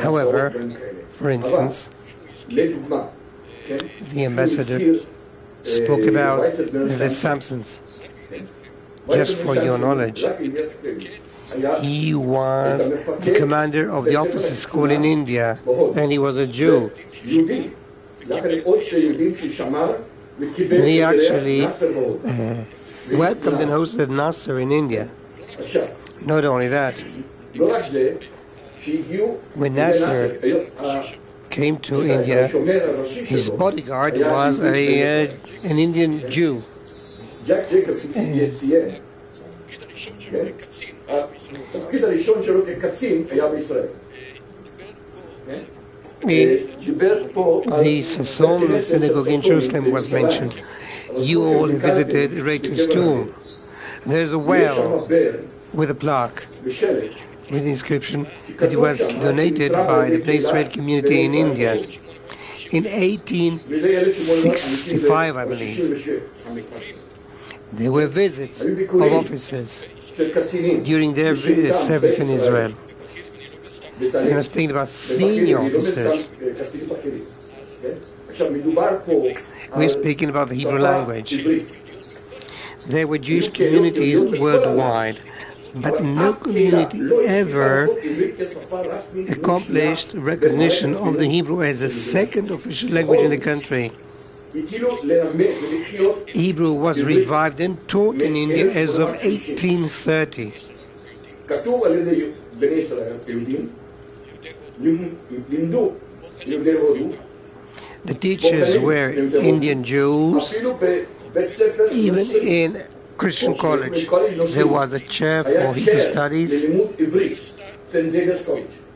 Speaker 1: However, for instance, the ambassador spoke about the Samsons. Just for your knowledge, he was the commander of the officers' school in India, and he was a Jew. And he actually welcomed and hosted Nasser in India. Not only that, when Nasser came to India, his bodyguard was an Indian Jew. The Sasson synagogue in Jerusalem was mentioned. You all have visited Rachel's tomb. There's a well with a plaque with the inscription that it was donated by the Bnei Israel community in India in 1865, I believe. There were visits of officers during their service in Israel. And I'm speaking about senior officers. We're speaking about the Hebrew language. There were Jewish communities worldwide, but no community ever accomplished recognition of the Hebrew as a second official language in the country. Hebrew was revived and taught in India as of 1830. The teachers were Indian Jews. Even in Christian college, there was a chair for Hebrew studies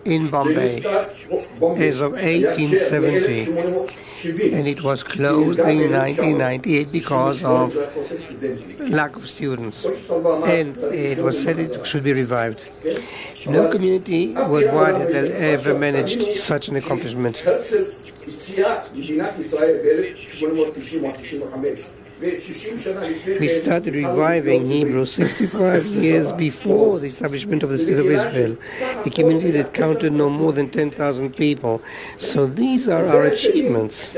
Speaker 1: in Bombay as of 1870, and it was closed in 1998 because of lack of students, and it was said it should be revived. No community worldwide has ever managed such an accomplishment. We started reviving Hebrew 65 years before the establishment of the State of Israel, a community that counted no more than 10,000 people. So these are our achievements.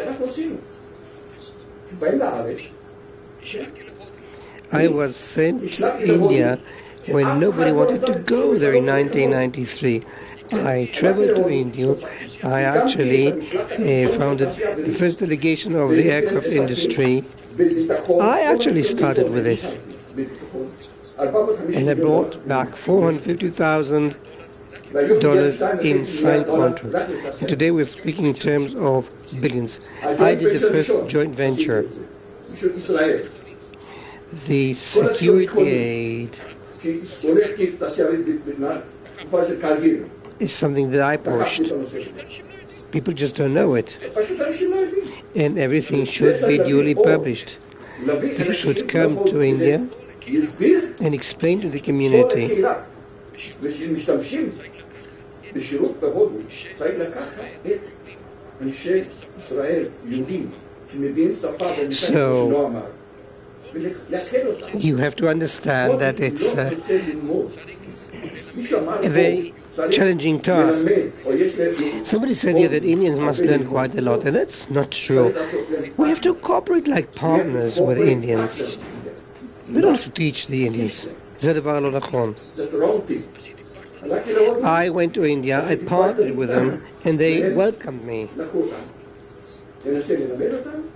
Speaker 1: I was sent to India when nobody wanted to go there in 1993. I traveled to India. I actually founded the first delegation of the aircraft industry. I actually started with this. And I brought back $450,000 in signed contracts. And today we're speaking in terms of billions. I did the first joint venture. The security aid is something that I pushed. People just don't know it. And everything should be duly published. People should come to India and explain to the community. So you have to understand that it's a very challenging task. Somebody said here that Indians must learn quite a lot, and that's not true. We have to cooperate like partners with Indians. We don't have to teach the Indians. I went to India, I partnered with them, and they welcomed me.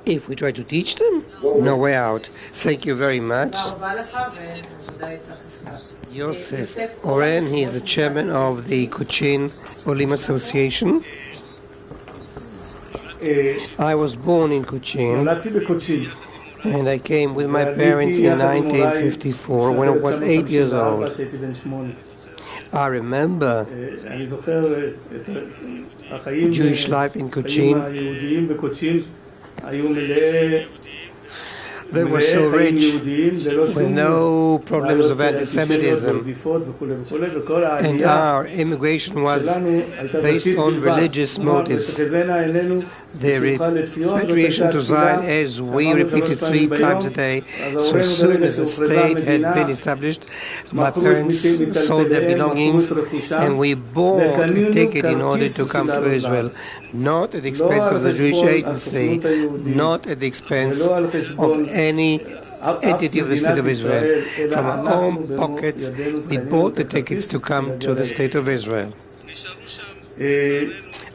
Speaker 1: If we try to teach them, no way out. Thank you very much. Yossi Hyatt, he is the chairman of the Cochin Olim Association. I was born in Cochin, and I came with my parents in 1954 when I was 8 years old. I remember Jewish life in Cochin. They were so rich, with no problems of anti-Semitism, and our immigration was based on religious motives. The repatriation to Zion, as we repeated 3 times a day, so as soon as the state had been established, my parents sold their belongings and we bought a ticket in order to come to Israel, not at the expense of the Jewish agency, not at the expense of any entity of the State of Israel. From our own pockets, we bought the tickets to come to the State of Israel.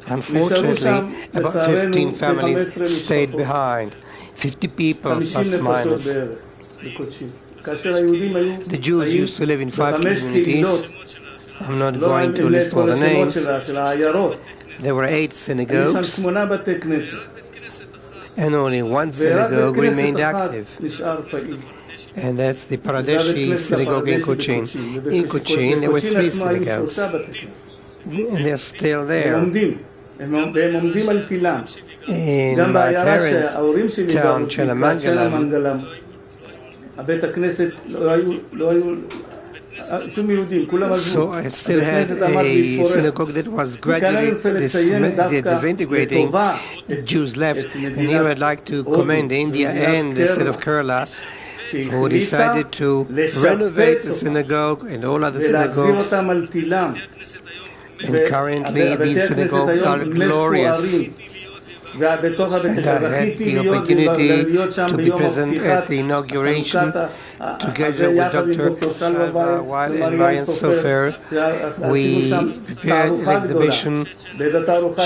Speaker 1: Unfortunately, about 15 families stayed behind, 50 people plus minus. The Jews used to live in 5 communities. I'm not going to list all the names. there were 8 synagogues, and only one synagogue remained active. And that's the Paradeshi synagogue in Cochin. In Cochin, there were 3 synagogues, and they're still there. In my parents' town, Chelamangalam, so it still had a synagogue that was gradually disintegrating. The Jews left, and here I'd like to commend India and the state of Kerala, who decided to renovate the synagogue and all other synagogues. And currently these synagogues are glorious. And I had the opportunity to be present at the inauguration together with Dr. Shava Weil and Marian Sofer. We prepared an exhibition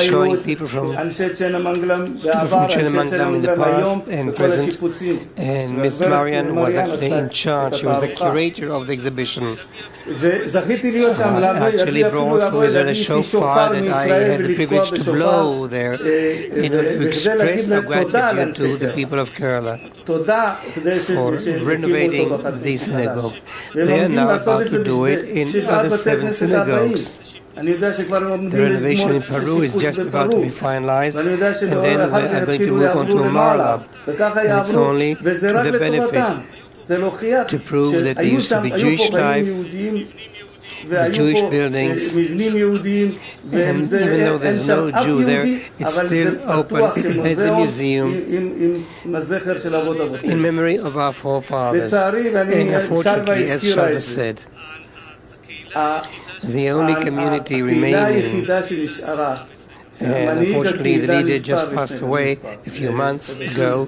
Speaker 1: showing people from Chelamangalam in the past and present. And Miss Marian was actually in charge. She was the curator of the exhibition. I actually brought from Israel a shofar that I had the privilege to blow there in order to express our gratitude to the people of Kerala for renovating the synagogue. They are now about to do it in other 7 synagogues. The renovation in Peru is just about to be finalized, and then we are going to move on to Marla. And it's only to the benefit to prove that there used to be Jewish life, the Jewish buildings, and even though there's no Jew there, it's still open as a museum in memory of our forefathers. And unfortunately, as Shava said, the only community remaining, and unfortunately the leader just passed away a few months ago.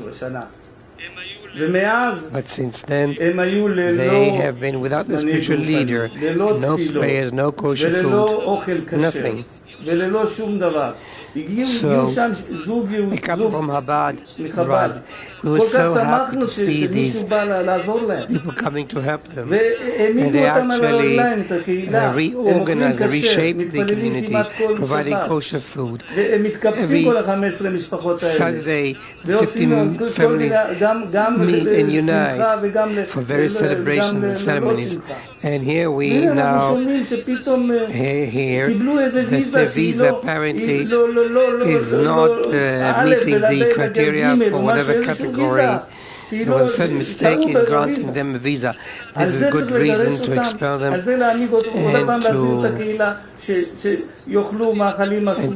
Speaker 1: But since then, they have been without the spiritual leader, no prayers, no kosher food, nothing. So, a couple from Chabad, we were so happy to see these people coming to help them. And they actually reorganized and reshaped the community, providing kosher food. Every Saturday, 15 families meet and unite for various celebrations and ceremonies. And here we now hear that the visa apparently is not meeting the criteria for whatever category. There was a certain mistake in granting them a visa. This is a good reason to expel them and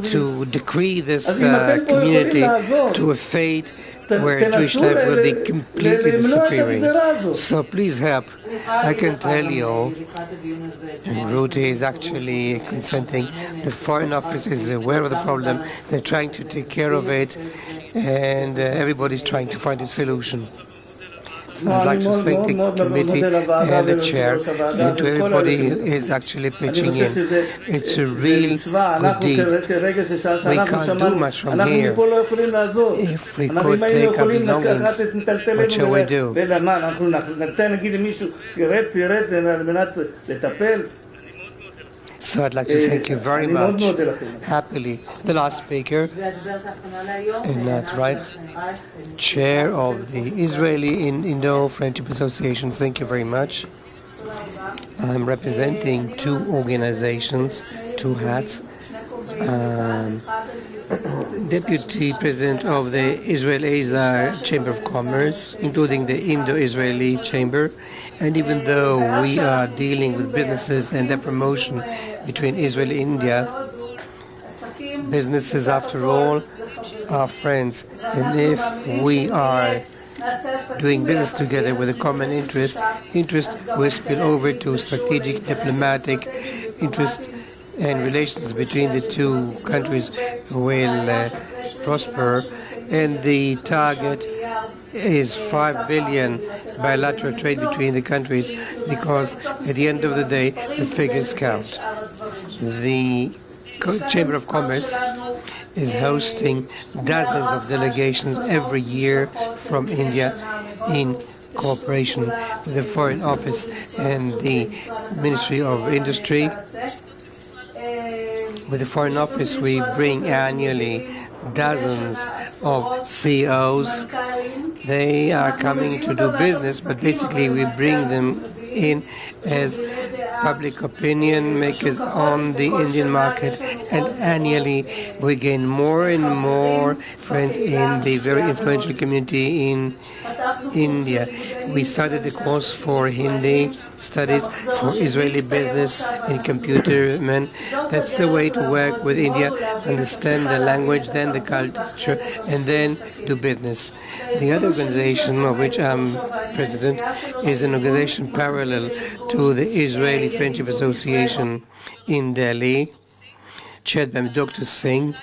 Speaker 1: to decree this community to a fate where Jewish life will be completely disappearing. So please help. I can tell you, and Ruti is actually consenting, the Foreign Office is aware of the problem, they're trying to take care of it, and everybody's trying to find a solution. So I'd like to thank the committee and the chair and to everybody who is actually pitching in. It's a real good deed. We can't do much from here. If we could take our belongings, what shall we do? So I'd like to thank you very much. Happily, the last speaker, Einat, right? Chair of the Israeli Indo-Friendship Association. Thank you very much. I'm representing 2 organizations, 2 hats. Deputy President of the Israel-Asia Chamber of Commerce, including the Indo-Israeli Chamber. And even though we are dealing with businesses and their promotion between Israel and India, businesses, after all, are friends. And if we are doing business together with a common interest will spill over to strategic, diplomatic interest, and relations between the 2 countries will prosper. And the target is 5 billion bilateral trade between the countries, because at the end of the day, the figures count. The Chamber of Commerce is hosting dozens of delegations every year from India in cooperation with the Foreign Office and the Ministry of Industry. With the Foreign Office, we bring annually dozens of CEOs. They are coming to do business, but basically we bring them in as public opinion makers on the Indian market, and annually we gain more and more friends in the very influential community in India. We started a course for Hindi studies for Israeli business and computer men. That's the way to work with India, understand the language, then the culture, and then do business. The other organization of which I'm president is an organization parallel to the Israeli Friendship Association in Delhi, chaired by Dr. Singh.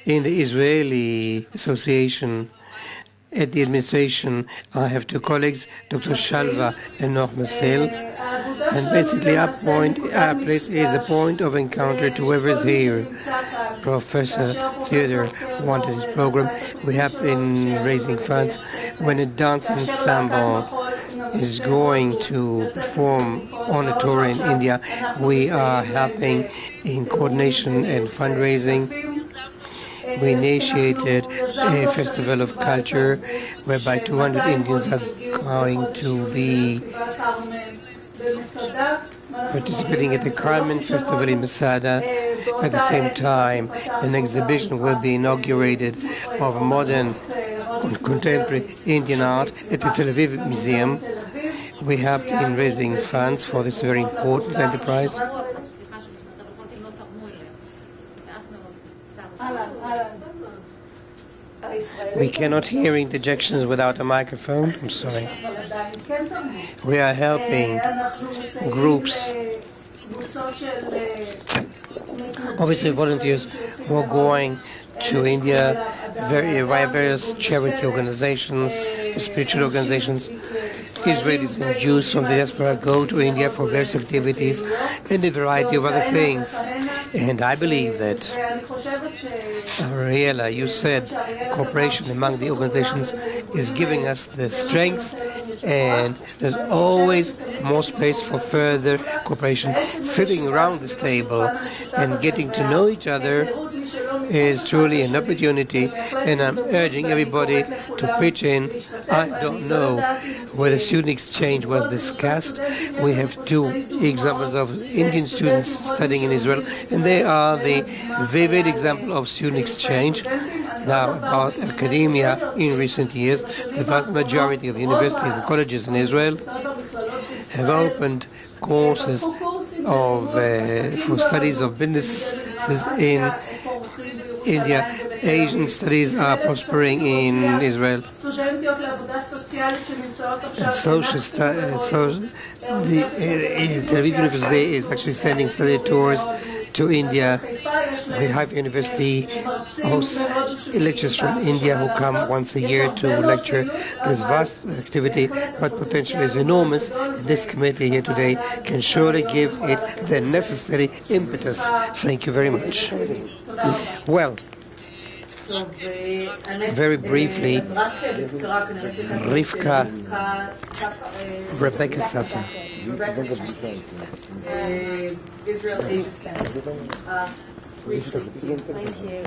Speaker 1: In the Israeli Association, at the administration, I have two colleagues, Dr. Shalva and Noach Masil. And basically our place is a point of encounter to whoever is here. Professor Theodore wanted his program. We have been raising funds. When a dance ensemble is going to perform on a tour in India, we are helping in coordination and fundraising. We initiated a festival of culture whereby 200 Indians are going to be participating at the Carmen Festival in Masada. At the same time, an exhibition will be inaugurated of modern contemporary Indian art at the Tel Aviv Museum. We helped in raising funds for this very important enterprise. We cannot hear interjections without a microphone. I'm sorry. We are helping groups, obviously volunteers who are going to India via various charity organizations, spiritual organizations. Israelis and Jews from the diaspora go to India for various activities and a variety of other things. And I believe that, Ariela, you said cooperation among the organizations is giving us the strength, and there's always more space for further cooperation. Sitting around this table and getting to know each other is truly an opportunity, and I'm urging everybody to pitch in. I don't know whether student exchange was discussed. We have two examples of Indian students studying in Israel, and they are the vivid example of student exchange. Now, about academia in recent years, the vast majority of universities and colleges in Israel have opened courses for studies of businesses in India. Asian studies are prospering in Israel. The Tel Aviv University is actually sending study tours to India. The Haifa University hosts lecturers from India who come once a year to lecture. There's vast activity, but potential is enormous. And this committee here today can surely give it the necessary impetus. Thank you very much. Well, very briefly, Rebecca Tzafa.
Speaker 2: Israel Aid Center.
Speaker 5: Thank you.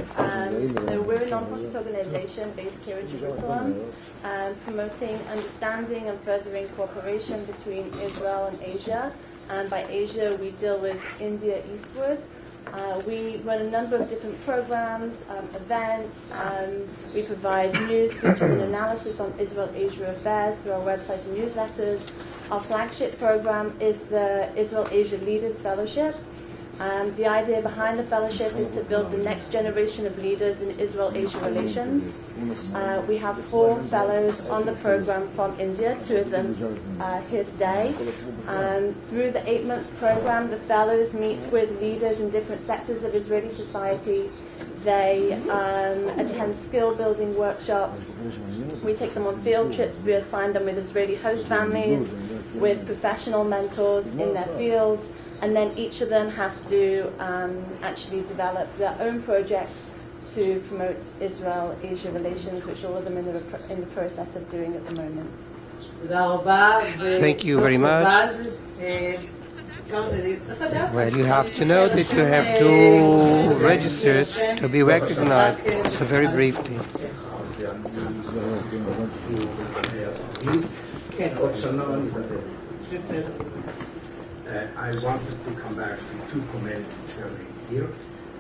Speaker 5: So we're a non-profit organization based here in Jerusalem, promoting understanding and furthering cooperation between Israel and Asia. And by Asia, we deal with India eastward. We run a number of different programs, events. We provide news, features, and analysis on Israel-Asia affairs through our website and newsletters. Our flagship program is the Israel-Asia Leaders Fellowship. The idea behind the fellowship is to build the next generation of leaders in Israel-Asia relations. We have 4 fellows on the program from India, 2 of them here today. Through the 8-month program, the fellows meet with leaders in different sectors of Israeli society. They attend skill-building workshops. We take them on field trips. We assign them with Israeli host families, with professional mentors in their fields. And then each of them have to actually develop their own projects to promote Israel-Asia relations, which all of them in the process of doing at the moment.
Speaker 1: Thank you very much. Well, you have to know that you have to register to be recognized. So very briefly.
Speaker 6: I wanted to come back to two comments which were made here.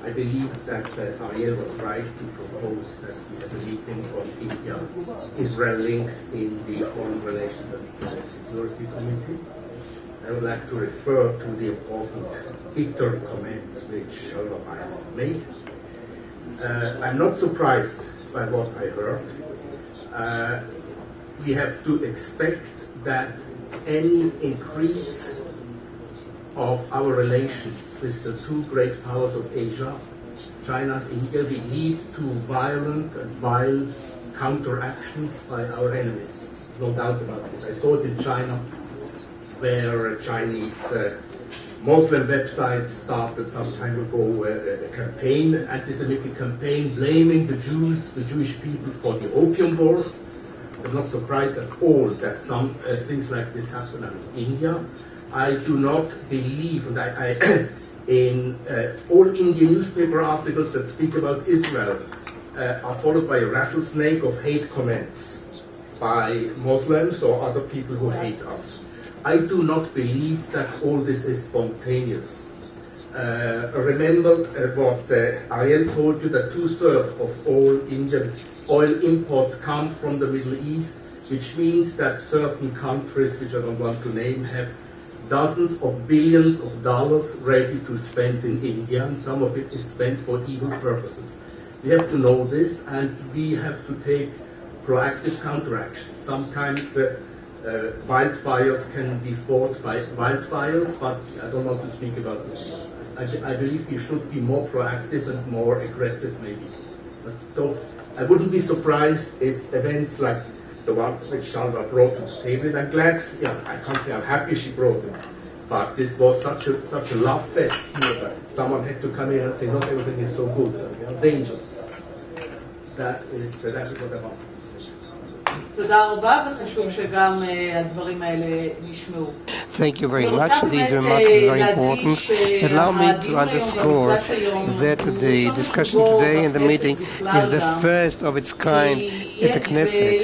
Speaker 6: I believe that Ariel was right to propose that we have a meeting on India-Israel links in the Foreign Relations and Security Committee. I would like to refer to the important victory comments which I made. I'm not surprised by what I heard. We have to expect that any increase of our relations with the two great powers of Asia, China and India, will lead to violent and vile counteractions by our enemies. No doubt about this. I saw it in China, where Chinese Muslim websites started some time ago a campaign, an anti-Semitic campaign, blaming the Jews, the Jewish people, for the opium wars. I'm not surprised at all that some things like this happen in India. I do not believe, and in all Indian newspaper articles that speak about Israel are followed by a rattlesnake of hate comments by Muslims or other people who hate us. I do not believe that all this is spontaneous. Remember what Ariel told you, that 2/3 of all Indian oil imports come from the Middle East, which means that certain countries, which I don't want to name, have dozens of billions of dollars ready to spend in India, and some of it is spent for evil purposes. We have to know this, and we have to take proactive counteraction. Sometimes wildfires can be fought by wildfires, but I don't want to speak about this. I believe we should be more proactive and more aggressive, maybe. But I wouldn't be surprised if events like the ones which Shalva brought to the table. I'm glad, I can't say I'm happy she brought them, but this was such a love fest here that someone had to come in and say, not everything is so good, we are dangerous. That is what I want.
Speaker 1: Thank you very much. These remarks are very important. Allow me to underscore that the discussion today and the meeting is the first of its kind at the Knesset.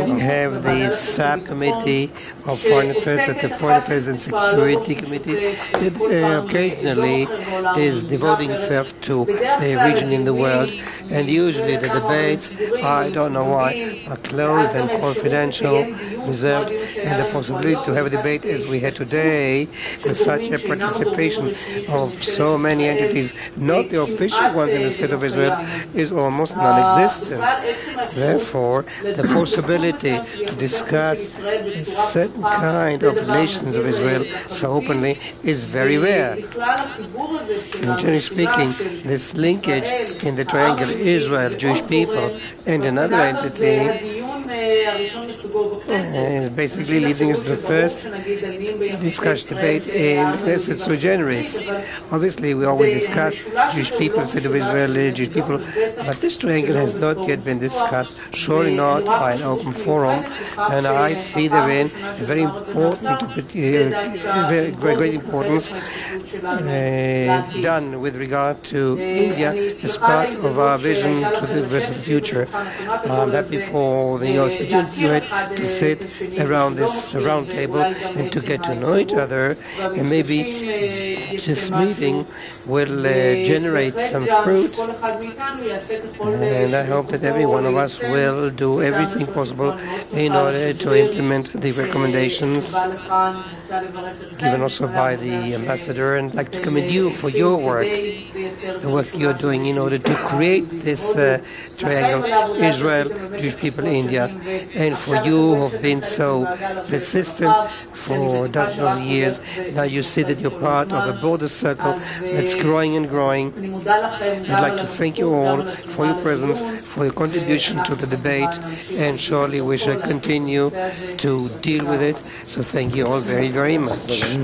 Speaker 1: We have the Subcommittee of Foreign Affairs at the Foreign Affairs and Security Committee that occasionally is devoting itself to a region in the world, and usually the debates, I don't know why, are closed and confidential, reserved, and the possibility to have a debate as we had today with such a participation of so many entities, not the official ones in the State of Israel, is almost non-existent. Therefore, the possibility to discuss a certain kind of relations of Israel so openly is very rare. And generally speaking, this linkage in the triangle Israel, Jewish people, and another entity is basically leading us to the first discussion debate in Knesset Sui Generis. Obviously, we always discuss Jewish people, State of Israel, Jewish people, but this triangle has not yet been discussed, surely not by an open forum, and I see therein a very important, very great importance done with regard to India as part of our vision to the rest of the future. I'm happy for the opportunity you had to sit around this round table and to get to know each other, and maybe this meeting will generate some fruit, and I hope that every one of us will do everything possible in order to implement the recommendations given also by the ambassador, and I'd like to commend you for your work, the work you're doing in order to create this triangle, Israel, Jewish people, India, and for you who have been so persistent for dozens of years. Now you see that you're part of a broader circle that's growing and growing. I'd like to thank you all for your presence, for your contribution to the debate, and surely we shall continue to deal with it. So thank you all very, very much.